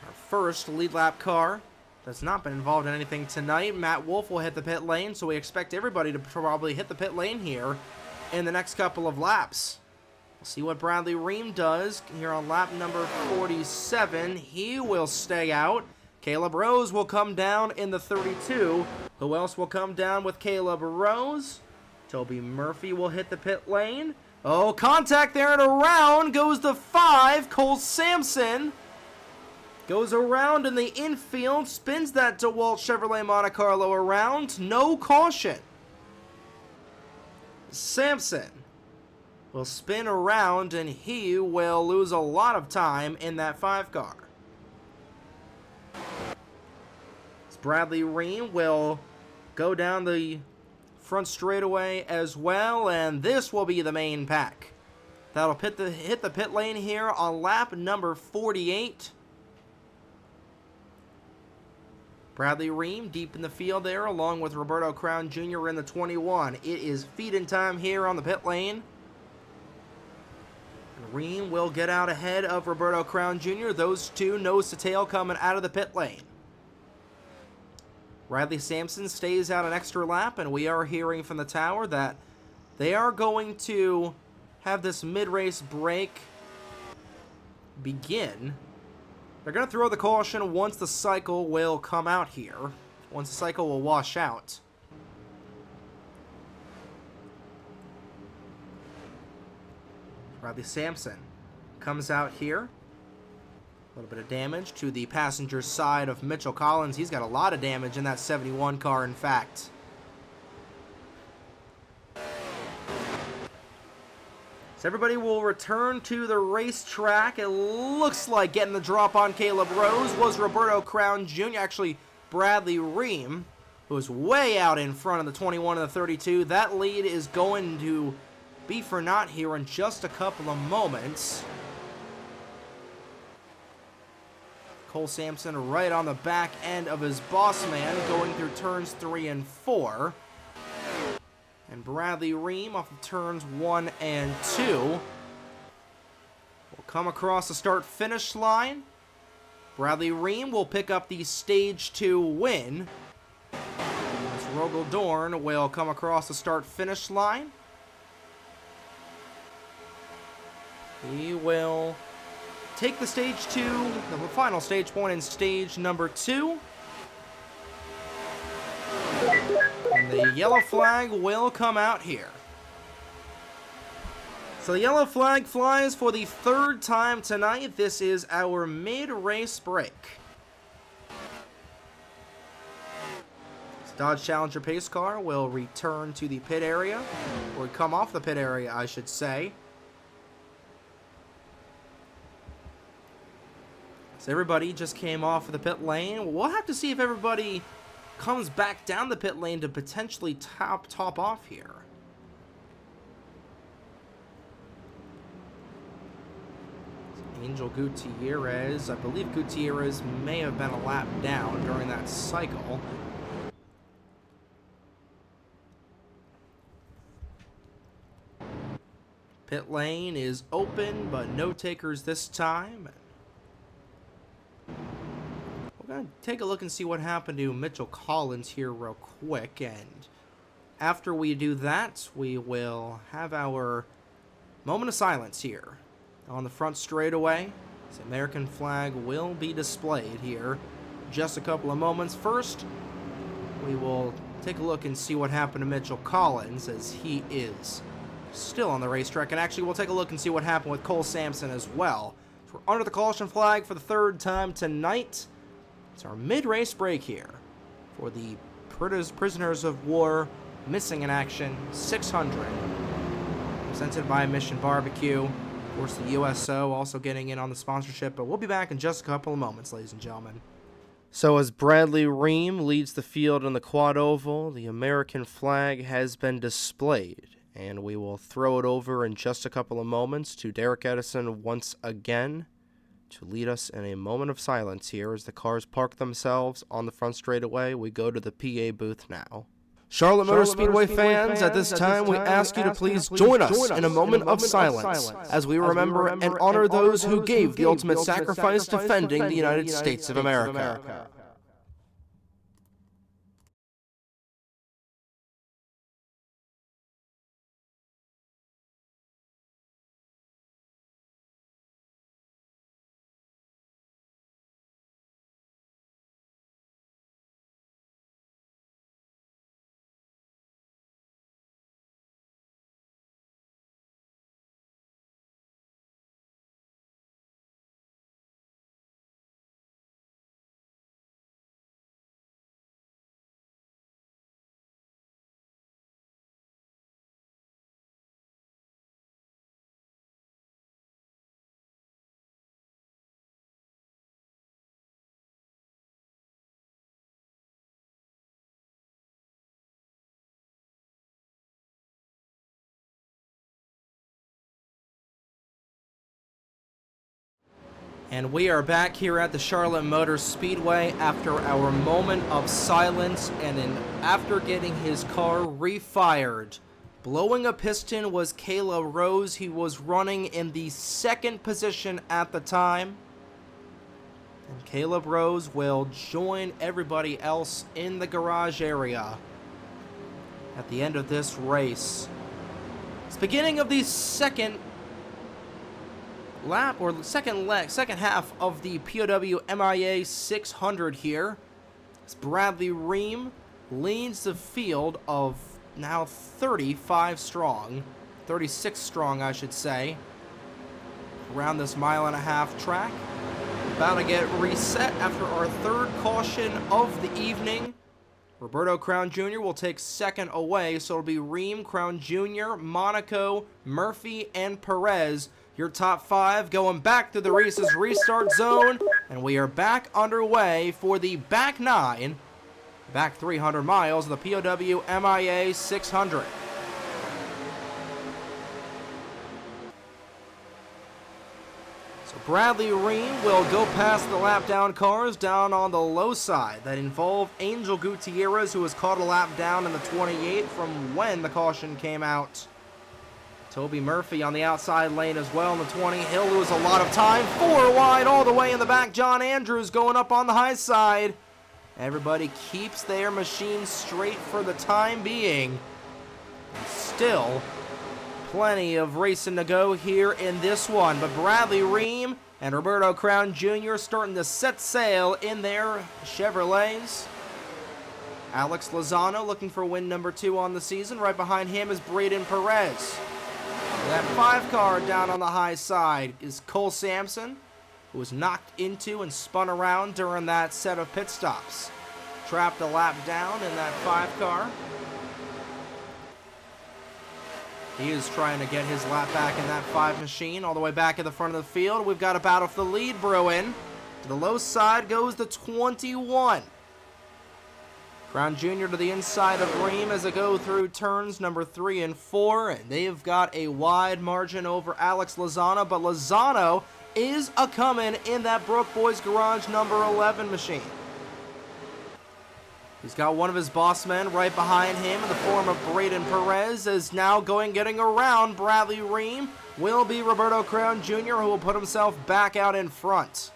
Our first lead lap car that's not been involved in anything tonight. Matt Wolf will hit the pit lane, so we expect everybody to probably hit the pit lane here in the next couple of laps. We'll see what Bradley Ream does here on lap number 47. He will stay out. Caleb Rose will come down in the 32. Who else will come down with Caleb Rose? Toby Murphy will hit the pit lane. Oh, contact there and around goes the 5. Cole Sampson goes around in the infield, spins that DeWalt Chevrolet Monte Carlo around. No caution. Sampson will spin around, and he will lose a lot of time in that 5 car. Bradley Ream will go down the front straightaway as well, and this will be the main pack. That'll hit the pit lane here on lap number 48. Bradley Ream deep in the field there, along with Roberto Crown Jr. in the 21. It is feed-in time here on the pit lane. Ream will get out ahead of Roberto Crown Jr. Those two nose to tail coming out of the pit lane. Riley Sampson stays out an extra lap, and we are hearing from the tower that They are going to have this mid-race break begin. They're going to throw the caution once the cycle will come out here. Once the cycle will wash out. Bradley Sampson comes out here. A little bit of damage to the passenger side of Mitchell Collins. He's got a lot of damage in that 71 car, in fact. So everybody will return to the racetrack. It looks like getting the drop on Caleb Rose was Roberto Crown Jr. Actually, Bradley Ream, who was way out in front of the 21 and the 32. That lead is going to be for naught here in just a couple of moments. Cole Sampson right on the back end of his boss man, going through turns 3 and 4. And Bradley Ream off of turns 1 and 2 will come across the start-finish line. Bradley Ream will pick up the Stage 2 win. As Rogel Dorn will come across the start-finish line. He will take the Stage 2, the final stage point in stage number 2. And the yellow flag will come out here. So the yellow flag flies for the 3rd time tonight. This is our mid-race break. This Dodge Challenger pace car will return to the pit area, or come off the pit area, I should say. So everybody just came off of the pit lane. We'll have to see if everybody comes back down the pit lane to potentially top off here. So Angel Gutierrez, I believe Gutierrez may have been a lap down during that cycle. Pit lane is open, but no takers this time. We're going to take a look and see what happened to Mitchell Collins here real quick, and after we do that, we will have our moment of silence here on the front straightaway. The American flag will be displayed here in just a couple of moments. First, we will take a look and see what happened to Mitchell Collins, as he is still on the racetrack, and actually we'll take a look and see what happened with Cole Sampson as well. So we're under the caution flag for the 3rd time tonight. It's our mid-race break here for the Prisoners of War Missing in Action 600. Presented by Mission BBQ. Of course, the USO also getting in on the sponsorship, but we'll be back in just a couple of moments, ladies and gentlemen. So as Bradley Ream leads the field in the quad oval, the American flag has been displayed, and we will throw it over in just a couple of moments to Derek Edison once again to lead us in a moment of silence here as the cars park themselves on the front straightaway. We go to the PA booth now. Charlotte Motor Speedway fans, at this time we ask you to please join us in a moment of silence as we remember and honor those who gave the ultimate sacrifice defending the United States of America. And we are back here at the Charlotte Motor Speedway after our moment of silence, and then after getting his car refired. Blowing a piston was Caleb Rose. He was running in the 2nd position at the time. And Caleb Rose will join everybody else in the garage area at the end of this race. It's the beginning of the second lap, or second half of the POW MIA 600 here. As Bradley Ream leads the field of now 35 strong, 36 strong I should say, around this 1.5-mile track. About to get reset after our third caution of the evening. Roberto Crown Jr. will take second away, so it'll be Ream, Crown Jr., Monaco, Murphy, and Perez. Your top 5 going back to the race's restart zone, and we are back underway for the back 9, back 300 miles of the POW MIA 600. So Bradley Ream will go past the lap down cars down on the low side. That involved Angel Gutierrez, who was caught a lap down in the 28 from when the caution came out. Toby Murphy on the outside lane as well in the 20. He'll lose a lot of time. 4 wide all the way in the back. John Andrews going up on the high side. Everybody keeps their machine straight for the time being. Still plenty of racing to go here in this one, but Bradley Ream and Roberto Crown Jr. starting to set sail in their Chevrolets. Alex Lozano looking for win number 2 on the season. Right behind him is Braden Perez. That 5 car down on the high side is Cole Sampson, who was knocked into and spun around during that set of pit stops. Trapped a lap down in that 5 car. He is trying to get his lap back in that 5 machine. All the way back at the front of the field, we've got a battle for the lead brewing. To the low side goes the 21. Crown Jr. to the inside of Ream as they go through turns number 3 and 4. And they've got a wide margin over Alex Lozano, but Lozano is a-coming in that Brook Boys Garage number 11 machine. He's got one of his boss men right behind him in the form of Braden Perez, is now getting around Bradley Ream. Will be Roberto Crown Jr., who will put himself back out in front.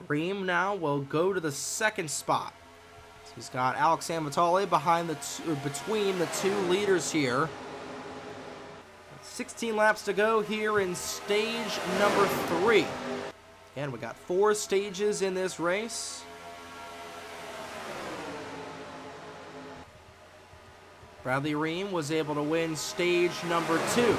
Ream now will go to the 2nd spot. So he's got Alex Sanvitale between the 2 leaders here. 16 laps to go here in stage number 3. And we got 4 stages in this race. Bradley Ream was able to win stage number 2.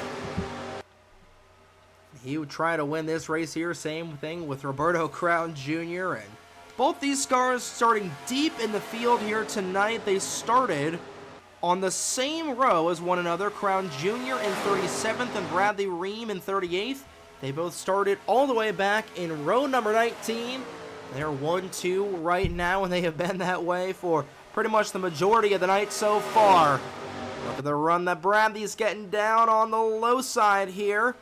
He would try to win this race here. Same thing with Roberto Crown Jr. And both these cars starting deep in the field here tonight. They started on the same row as one another. Crown Jr. in 37th and Bradley Ream in 38th. They both started all the way back in row number 19. They're 1-2 right now, and they have been that way for pretty much the majority of the night so far. Look at the run that Bradley's getting down on the low side here.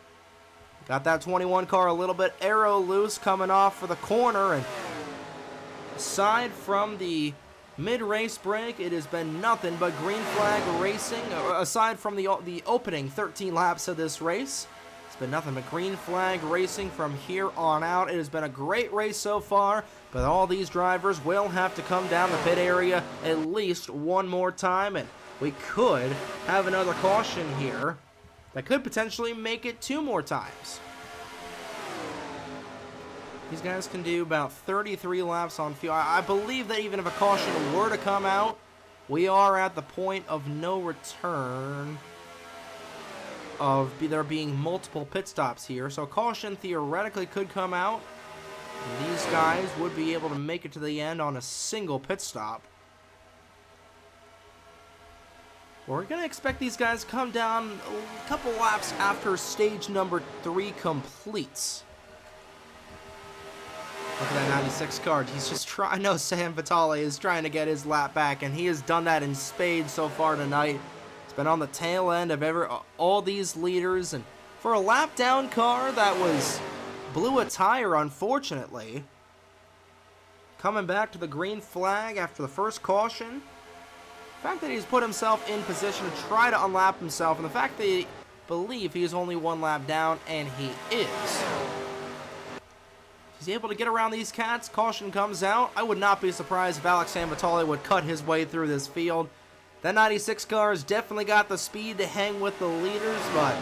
Got that 21 car a little bit aero loose coming off for the corner, and aside from the mid-race break, it has been nothing but green flag racing. Aside from the opening 13 laps of this race, it's been nothing but green flag racing from here on out. It has been a great race so far, but all these drivers will have to come down the pit area at least one more time, and we could have another caution here that could potentially make it 2 more times. These guys can do about 33 laps on field. I believe that even if a caution were to come out, we are at the point of no return of there being multiple pit stops here. So caution theoretically could come out. And these guys would be able to make it to the end on a single pit stop. We're going to expect these guys to come down a couple laps after stage number 3 completes. Look at that 96 card. He's just trying. I know Sam Vitale is trying to get his lap back, and he has done that in spades so far tonight. It's been on the tail end of all these leaders, and for a lap down car that blew a tire, unfortunately. Coming back to the green flag after the first caution. The fact that he's put himself in position to try to unlap himself, and the fact that he believe he is only 1 lap down, and he is. He's able to get around these cats. Caution comes out. I would not be surprised if Alex Sanvitale would cut his way through this field. That 96 car has definitely got the speed to hang with the leaders, but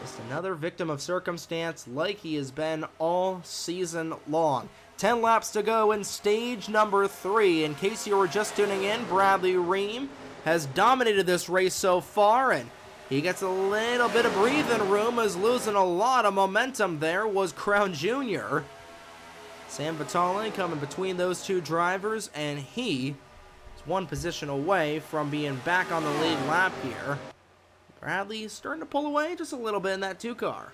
just another victim of circumstance like he has been all season long. 10 laps to go in stage number 3. In case you were just tuning in, Bradley Ream has dominated this race so far, and he gets a little bit of breathing room as losing a lot of momentum there was Crown Jr. Sanvitale coming between those two drivers, and he is one position away from being back on the lead lap here. Bradley starting to pull away just a little bit in that 2 car.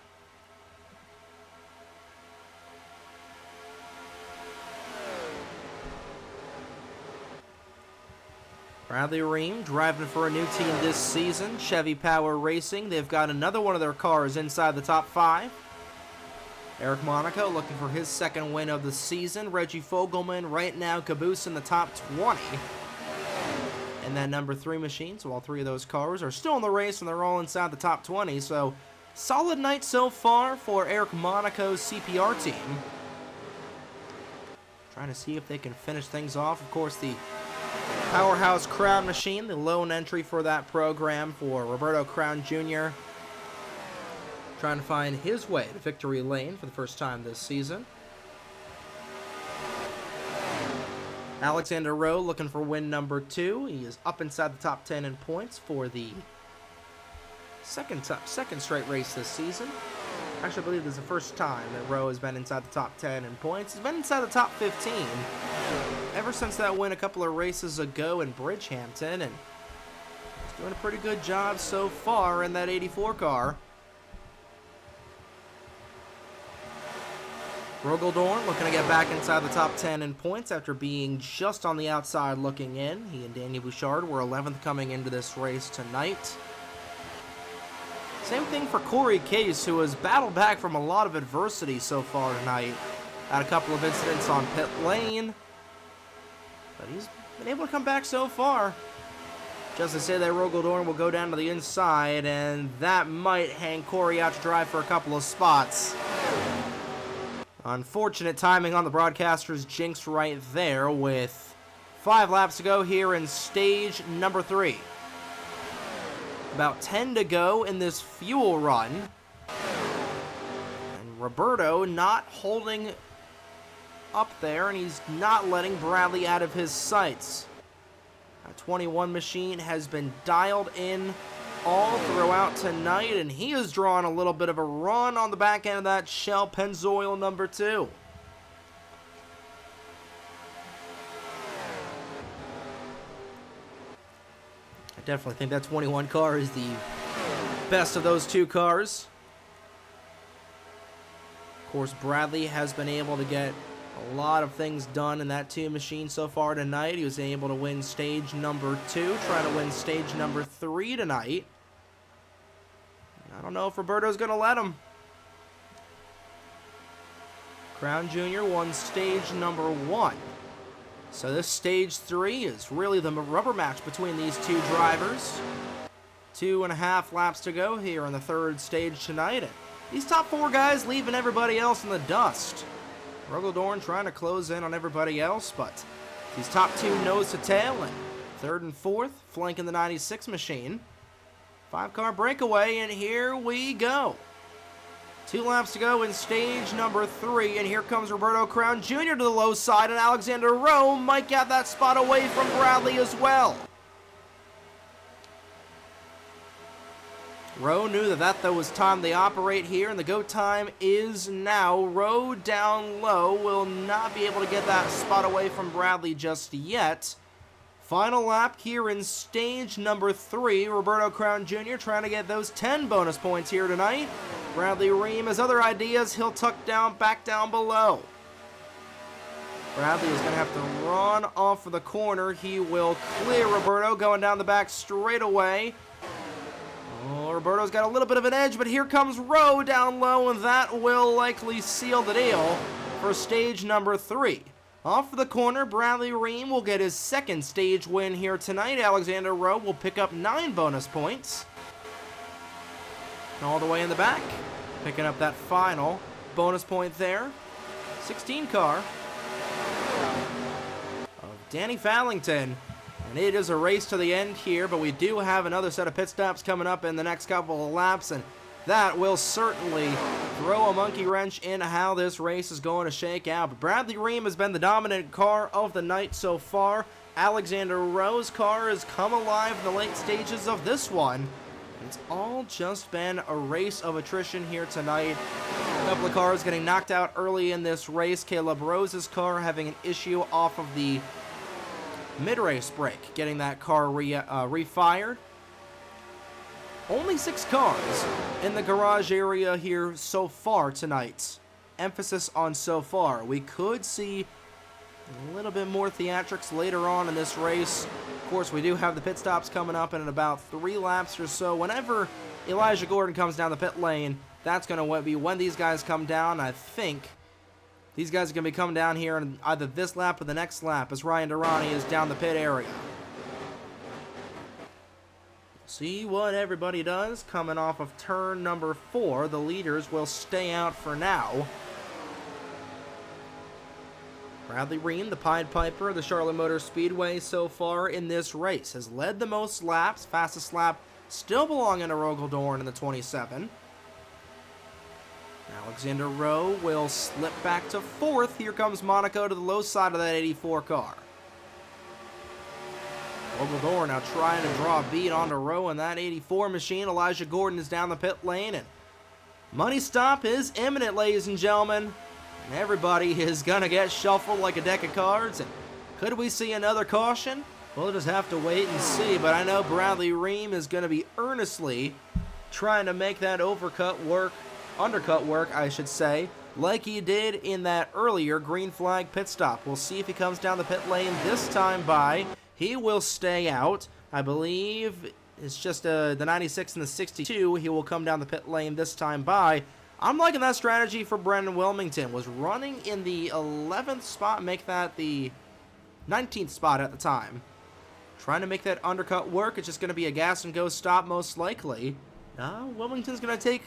Bradley Ream driving for a new team this season, Chevy Power Racing. They've got another one of their cars inside the top 5. Eric Monaco looking for his second win of the season. Reggie Fogelman right now caboose in the top 20. And that number 3 machine, so all 3 of those cars are still in the race and they're all inside the top 20. So solid night so far for Eric Monaco's CPR team. Trying to see if they can finish things off. Of course, the Powerhouse Crown machine, the lone entry for that program for Roberto Crown Jr. Trying to find his way to victory lane for the first time this season. Alexander Rowe looking for win number 2. He is up inside the top 10 in points for the second straight race this season. Actually, I believe this is the first time that Rowe has been inside the top 10 in points. He's been inside the top 15 ever since that win a couple of races ago in Bridgehampton, and he's doing a pretty good job so far in that 84 car. Rogaldorn looking to get back inside the top 10 in points after being just on the outside looking in. He and Daniel Bouchard were 11th coming into this race tonight. Same thing for Corey Case, who has battled back from a lot of adversity so far tonight. Had a couple of incidents on pit lane, but he's been able to come back so far. Just to say that Rogaldorn will go down to the inside, and that might hang Corey out to dry for a couple of spots. Unfortunate timing on the broadcaster's jinx right there with 5 laps to go here in stage number 3. About 10 to go in this fuel run. And Roberto not holding up there, and he's not letting Bradley out of his sights. That 21 machine has been dialed in all throughout tonight, and he is drawing a little bit of a run on the back end of that Shell Pennzoil number 2. I definitely think that 21 car is the best of those 2 cars. Of course, Bradley has been able to get a lot of things done in that 2 machine so far tonight. He was able to win stage number 2, trying to win stage number 3 tonight. I don't know if Roberto's going to let him. Crown Jr. won stage number 1. So this stage 3 is really the rubber match between these 2 drivers. 2.5 laps to go here in the 3rd stage tonight. And these top 4 guys leaving everybody else in the dust. Rogaldorn trying to close in on everybody else, but these top 2 nose to tail, and 3rd and 4th flanking the 96 machine. 5-car breakaway, and here we go. 2 laps to go in stage number 3, and here comes Roberto Crown Jr. to the low side, and Alexander Rowe might get that spot away from Bradley as well. Rowe knew that was time they operate here, and the go time is now. Rowe down low will not be able to get that spot away from Bradley just yet. Final lap here in stage number 3. Roberto Crown Jr. trying to get those 10 bonus points here tonight. Bradley Ream has other ideas. He'll tuck down, back down below. Bradley is going to have to run off of the corner. He will clear Roberto going down the back straight away. Oh, Roberto's got a little bit of an edge, but here comes Rowe down low, and that will likely seal the deal for stage number 3. Off of the corner, Bradley Ream will get his 2nd stage win here tonight. Alexander Rowe will pick up 9 bonus points. All the way in the back, picking up that final bonus point there. 16 car of Danny Fallington. And it is a race to the end here, but we do have another set of pit stops coming up in the next couple of laps, and that will certainly throw a monkey wrench in how this race is going to shake out. But Bradley Ream has been the dominant car of the night so far. Alexander Rowe's car has come alive in the late stages of this one. It's all just been a race of attrition here tonight. A couple of cars getting knocked out early in this race. Caleb Rose's car having an issue off of the mid-race brake, getting that car refired. Only 6 cars in the garage area here so far tonight. Emphasis on so far. We could see a little bit more theatrics later on in this race. Of course, we do have the pit stops coming up in about 3 laps or so. Whenever Elijah Gordon comes down the pit lane, that's going to be when these guys come down. I think these guys are going to be coming down here in either this lap or the next lap as Ryan Durrani is down the pit area. See what everybody does. Coming off of turn number 4, the leaders will stay out for now. Bradley Ream, the Pied Piper of the Charlotte Motor Speedway so far in this race, has led the most laps. Fastest lap still belonging to Rogel-Dorn in the 27. Alexander Rowe will slip back to 4th. Here comes Monaco to the low side of that 84 car. Rogel-Dorn now trying to draw a beat onto Rowe in that 84 machine. Elijah Gordon is down the pit lane, and money stop is imminent, ladies and gentlemen. And everybody is going to get shuffled like a deck of cards. And could we see another caution? We'll just have to wait and see. But I know Bradley Ream is going to be earnestly trying to make that undercut work, I should say, like he did in that earlier green flag pit stop. We'll see if he comes down the pit lane this time by. He will stay out. I believe it's just the 96 and the 62. He will come down the pit lane this time by. I'm liking that strategy for Brendan Wilmington. Was running in the 11th spot, make that the 19th spot at the time. Trying to make that undercut work. It's just going to be a gas and go stop most likely. Wilmington's going to take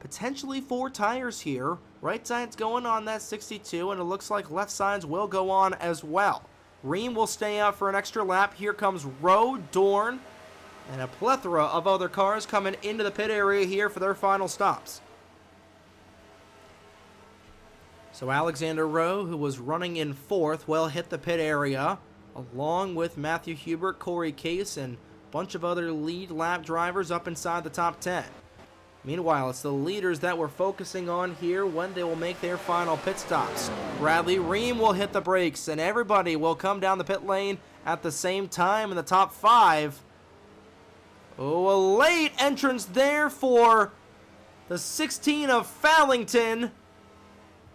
potentially 4 tires here. Right side's going on that 62, and it looks like left sides will go on as well. Ream will stay out for an extra lap. Here comes Rowe, Dorn, and a plethora of other cars coming into the pit area here for their final stops. So Alexander Rowe, who was running in 4th, will hit the pit area, along with Matthew Hubert, Corey Case, and a bunch of other lead lap drivers up inside the top 10. Meanwhile, it's the leaders that we're focusing on here when they will make their final pit stops. Bradley Ream will hit the brakes, and everybody will come down the pit lane at the same time in the top 5. Oh, a late entrance there for the 16 of Fallington.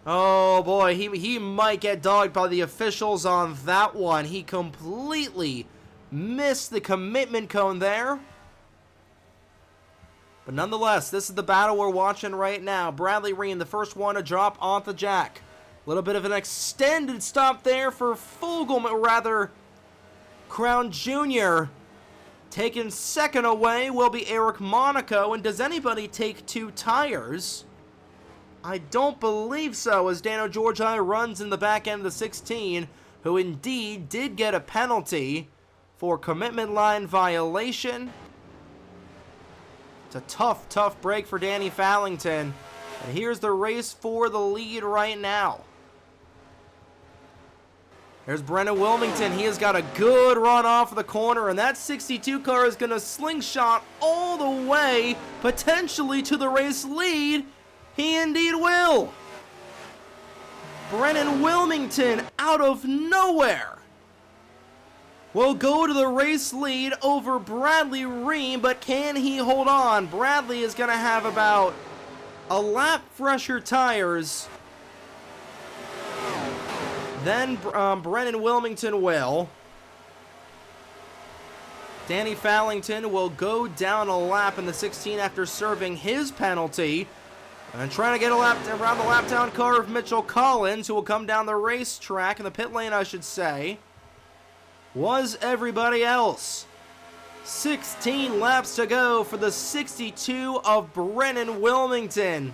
Oh boy, he might get dogged by the officials on that one. He completely missed the commitment cone there. But nonetheless, this is the battle we're watching right now. Bradley Ream, the first one to drop off the jack. A little bit of an extended stop there for Crown Jr. Taken second away will be Eric Monaco. And does anybody take 2 tires? I don't believe so, as Dano Georgi runs in the back end of the 16, who indeed did get a penalty for commitment line violation. It's a tough break for Danny Fallington. And here's the race for the lead right now. There's Brendan Wilmington. He has got a good run off of the corner, and that 62 car is going to slingshot all the way, potentially to the race lead. He indeed will. Brendan Wilmington, out of nowhere, will go to the race lead over Bradley Ream, but can he hold on? Bradley is going to have about a lap fresher tires than Brendan Wilmington will. Danny Fallington will go down a lap in the 16 after serving his penalty. And trying to get a lap around the lap down car of Mitchell Collins, who will come down the racetrack, in the pit lane, I should say, was everybody else. 16 laps to go for the 62 of Brendan Wilmington.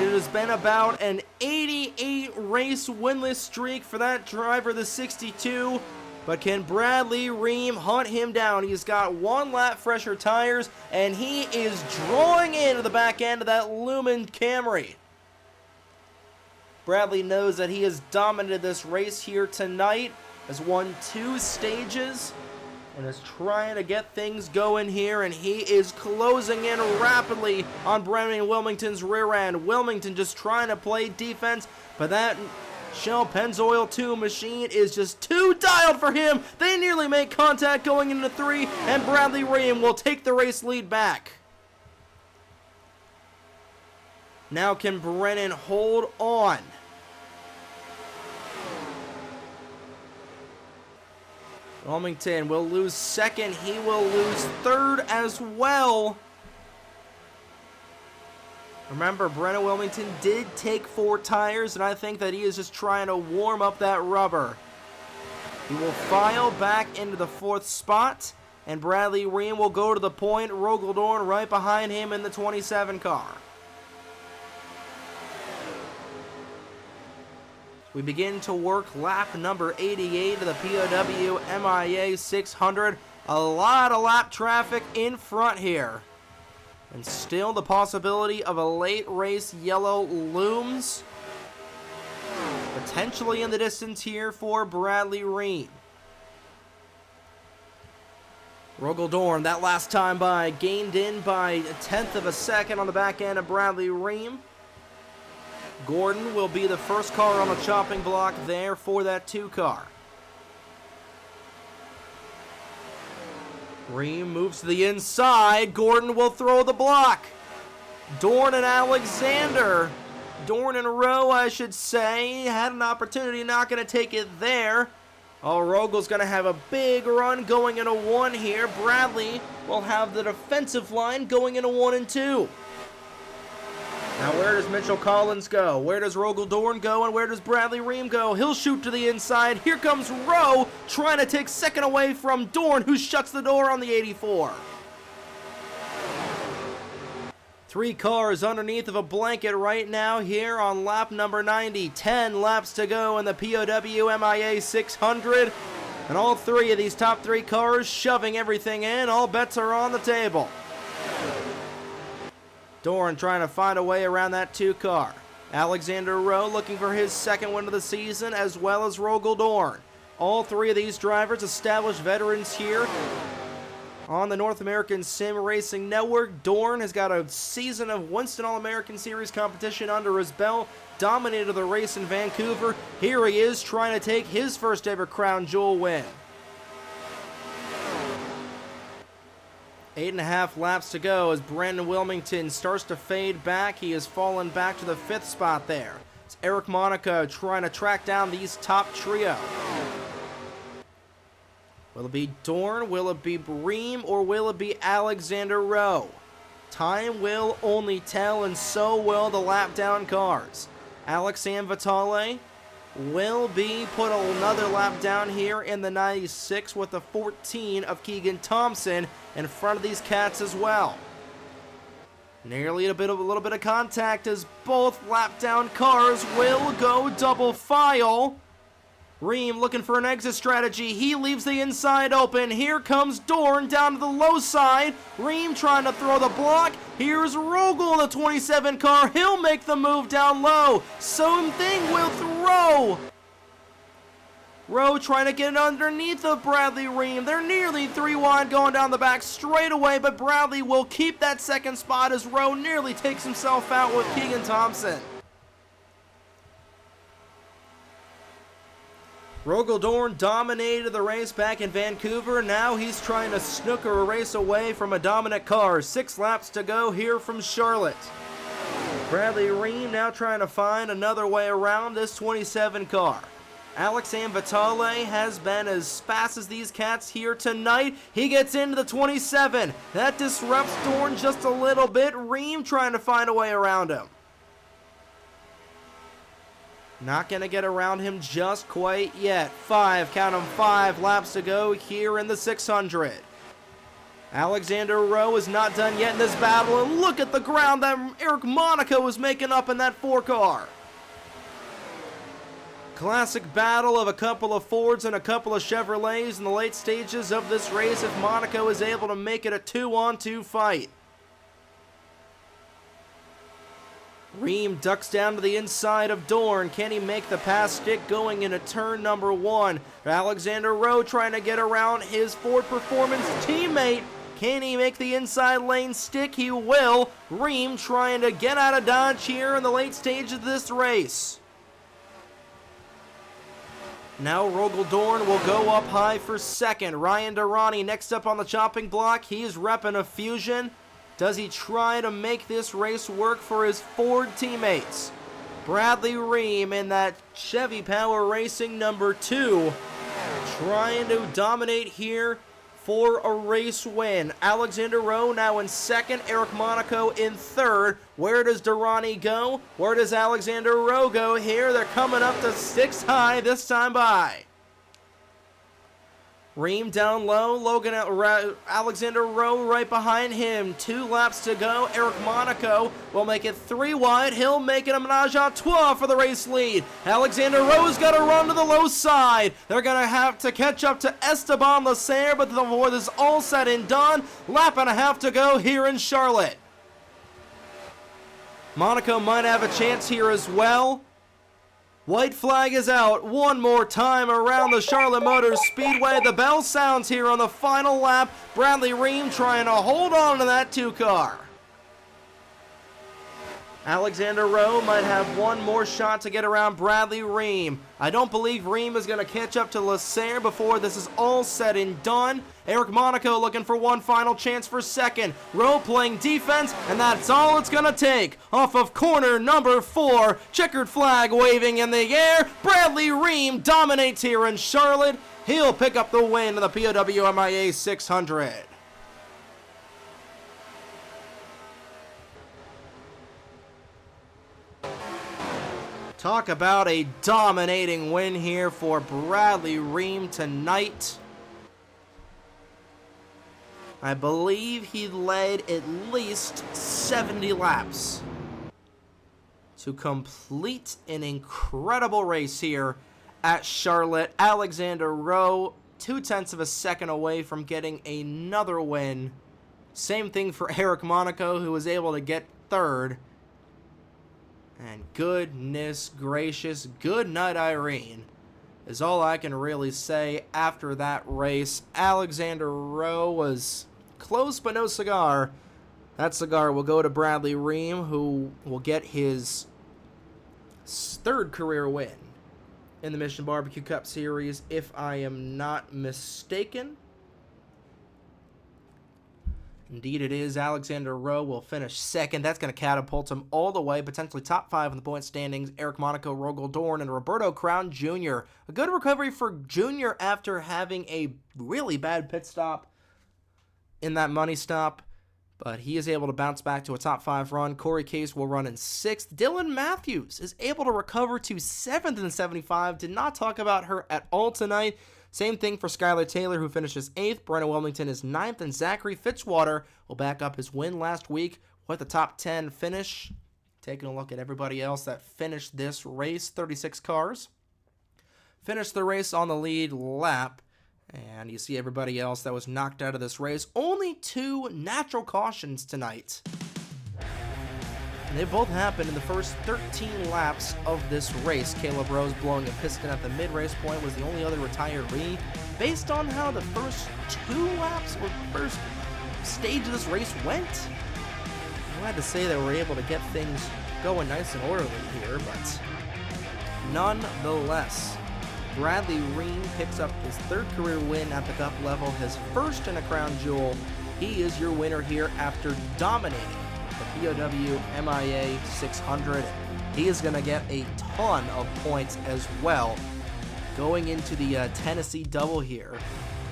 It has been about an 88 race winless streak for that driver, the 62. But can Bradley Ream hunt him down? He's got 1 lap fresher tires, and he is drawing into the back end of that Lumen Camry. Bradley knows that he has dominated this race here tonight, has won 2 stages, and is trying to get things going here, and he is closing in rapidly on Brennan Wilmington's rear end. Wilmington just trying to play defense, but that Shell Pennzoil 2 machine is just too dialed for him. They nearly make contact going into 3, and Bradley Ream will take the race lead back. Now can Brennan hold on? Wilmington will lose second. He will lose third as well. Remember, Brennan Wilmington did take 4 tires, and I think that he is just trying to warm up that rubber. He will file back into the 4th spot, and Bradley Ream will go to the point. Rogaldorn right behind him in the 27 car. We begin to work lap number 88 of the POW MIA 600. A lot of lap traffic in front here. And still the possibility of a late race yellow looms. Potentially in the distance here for Bradley Ream. Rogaldorn, that last time by, gained in by a 1/10 of a second on the back end of Bradley Ream. Gordon will be the first car on the chopping block there for that 2 car. Ream moves to the inside. Gordon will throw the block. Dorn and Alexander. Dorn and Rowe, I should say, had an opportunity, not going to take it there. Oh, Rogel's going to have a big run going into 1 here. Bradley will have the defensive line going into 1 and 2. Now where does Mitchell Collins go? Where does Rogaldorn go? And where does Bradley Ream go? He'll shoot to the inside. Here comes Rowe trying to take second away from Dorn, who shuts the door on the 84. 3 cars underneath of a blanket right now here on lap number 90. 10 laps to go in the POW MIA 600. And all 3 of these top 3 cars shoving everything in. All bets are on the table. Dorn trying to find a way around that 2 car. Alexander Rowe looking for his 2nd win of the season, as well as Rogaldorn. All 3 of these drivers established veterans here on the North American Sim Racing Network. Dorn has got a season of Winston All-American Series competition under his belt, dominated the race in Vancouver. Here he is trying to take his first ever Crown Jewel win. 8.5 laps to go as Brandon Wilmington starts to fade back. He has fallen back to the 5th spot there. It's Eric Monaco trying to track down these top trio. Will it be Dorn? Will it be Ream? Or will it be Alexander Rowe? Time will only tell, and so will the lap down cars. Alex Vitale will be put another lap down here in the 96 with the 14 of Keegan Thompson in front of these cats as well. Nearly a little bit of contact as both lap down cars will go double file. Ream looking for an exit strategy. He leaves the inside open. Here comes Dorn down to the low side. Ream trying to throw the block. Here's Rogel in the 27 car. He'll make the move down low. Same thing will throw. Rowe trying to get underneath of Bradley Ream. They're nearly 3 wide going down the back straight away, but Bradley will keep that 2nd spot as Rowe nearly takes himself out with Keegan Thompson. Rogaldorn dominated the race back in Vancouver. Now he's trying to snooker a race away from a dominant car. 6 laps to go here from Charlotte. Bradley Ream now trying to find another way around this 27 car. Alex Vitale has been as fast as these cats here tonight. He gets into the 27. That disrupts Dorn just a little bit. Ream trying to find a way around him. Not going to get around him just quite yet. 5, count them, 5 laps to go here in the 600. Alexander Rowe is not done yet in this battle, and look at the ground that Eric Monaco is making up in that 4-car. Classic battle of a couple of Fords and a couple of Chevrolets in the late stages of this race if Monaco is able to make it a 2-on-2 fight. Ream ducks down to the inside of Dorn. Can he make the pass stick going into turn number 1? Alexander Rowe trying to get around his Ford Performance teammate. Can he make the inside lane stick? He will. Ream trying to get out of dodge here in the late stage of this race. Now Rogel Dorn will go up high for second. Ryan Durrani next up on the chopping block. He's repping a Fusion. Does he try to make this race work for his Ford teammates? Bradley Ream in that Chevy Power Racing number 2, trying to dominate here for a race win. Alexander Rowe now in second, Eric Monaco in third. Where does Durrani go? Where does Alexander Rowe go here? They're coming up to 6 high this time by. Ream down low, Alexander Rowe right behind him. 2 laps to go. Eric Monaco will make it 3 wide. He'll make it a menage a trois for the race lead. Alexander Rowe's got to run to the low side. They're going to have to catch up to Esteban Leclerc, but before this is all said and done, lap and a half to go here in Charlotte. Monaco might have a chance here as well. White flag is out one more time around the Charlotte Motor Speedway. The bell sounds here on the final lap. Bradley Ream trying to hold on to that 2-car. Alexander Rowe might have one more shot to get around Bradley Ream. I don't believe Ream is going to catch up to Leclerc before this is all said and done. Eric Monaco looking for one final chance for second. Rowe playing defense, and that's all it's going to take. Off of corner number 4, checkered flag waving in the air. Bradley Ream dominates here in Charlotte. He'll pick up the win in the POW MIA 600. Talk about a dominating win here for Bradley Ream tonight. I believe he led at least 70 laps to complete an incredible race here at Charlotte. Alexander Rowe, 0.2 of a second away from getting another win. Same thing for Eric Monaco, who was able to get third. And goodness gracious, good night, Irene, is all I can really say after that race. Alexander Rowe was close but no cigar. That cigar will go to Bradley Ream, who will get his 3rd career win in the Mission Barbecue Cup Series, if I am not mistaken. Indeed it is. Alexander Rowe will finish second. That's going to catapult him all the way, potentially top 5 in the point standings. Eric Monaco, Rogel Dorn, and Roberto Crown Jr. A good recovery for Jr. after having a really bad pit stop in that money stop, but he is able to bounce back to a top 5 run. Corey Case will run in 6th. Dylan Matthews is able to recover to 7th in 75. Did not talk about her at all tonight. Same thing for Skylar Taylor, who finishes 8th. Brennan Wilmington is 9th, and Zachary Fitzwater will back up his win last week with a top 10 finish. Taking a look at everybody else that finished this race, 36 cars. Finished the race on the lead lap, and you see everybody else that was knocked out of this race. Only 2 natural cautions tonight. And they both happened in the first 13 laps of this race. Caleb Rose blowing a piston at the mid-race point was the only other retiree. Based on how the first 2 laps or first stage of this race went, I'm glad to say that we're able to get things going nice and orderly here, but nonetheless, Bradley Ream picks up his 3rd career win at the Cup level, his 1st in a crown jewel. He is your winner here after dominating the POW MIA 600. He is going to get a ton of points as well going into the Tennessee double here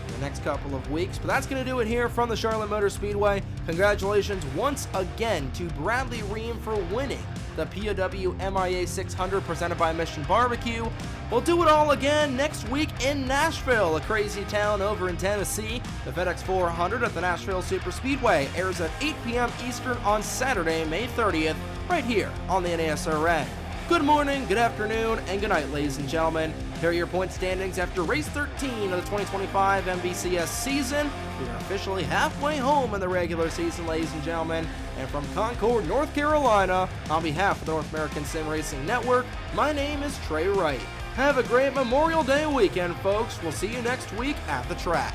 in the next couple of weeks. But that's going to do it here from the Charlotte Motor Speedway. Congratulations once again to Bradley Ream for winning the POW MIA 600 presented by Mission Barbecue. We'll do it all again next week in Nashville, a crazy town over in Tennessee. The FedEx 400 at the Nashville Super Speedway airs at 8 p.m. Eastern on Saturday, May 30th, right here on the NASRN. Good morning, good afternoon, and good night, ladies and gentlemen. Here are your point standings after race 13 of the 2025 MBCS season. We are officially halfway home in the regular season, ladies and gentlemen. And from Concord, North Carolina, on behalf of the North American Sim Racing Network, my name is Trey Wright. Have a great Memorial Day weekend, folks. We'll see you next week at the track.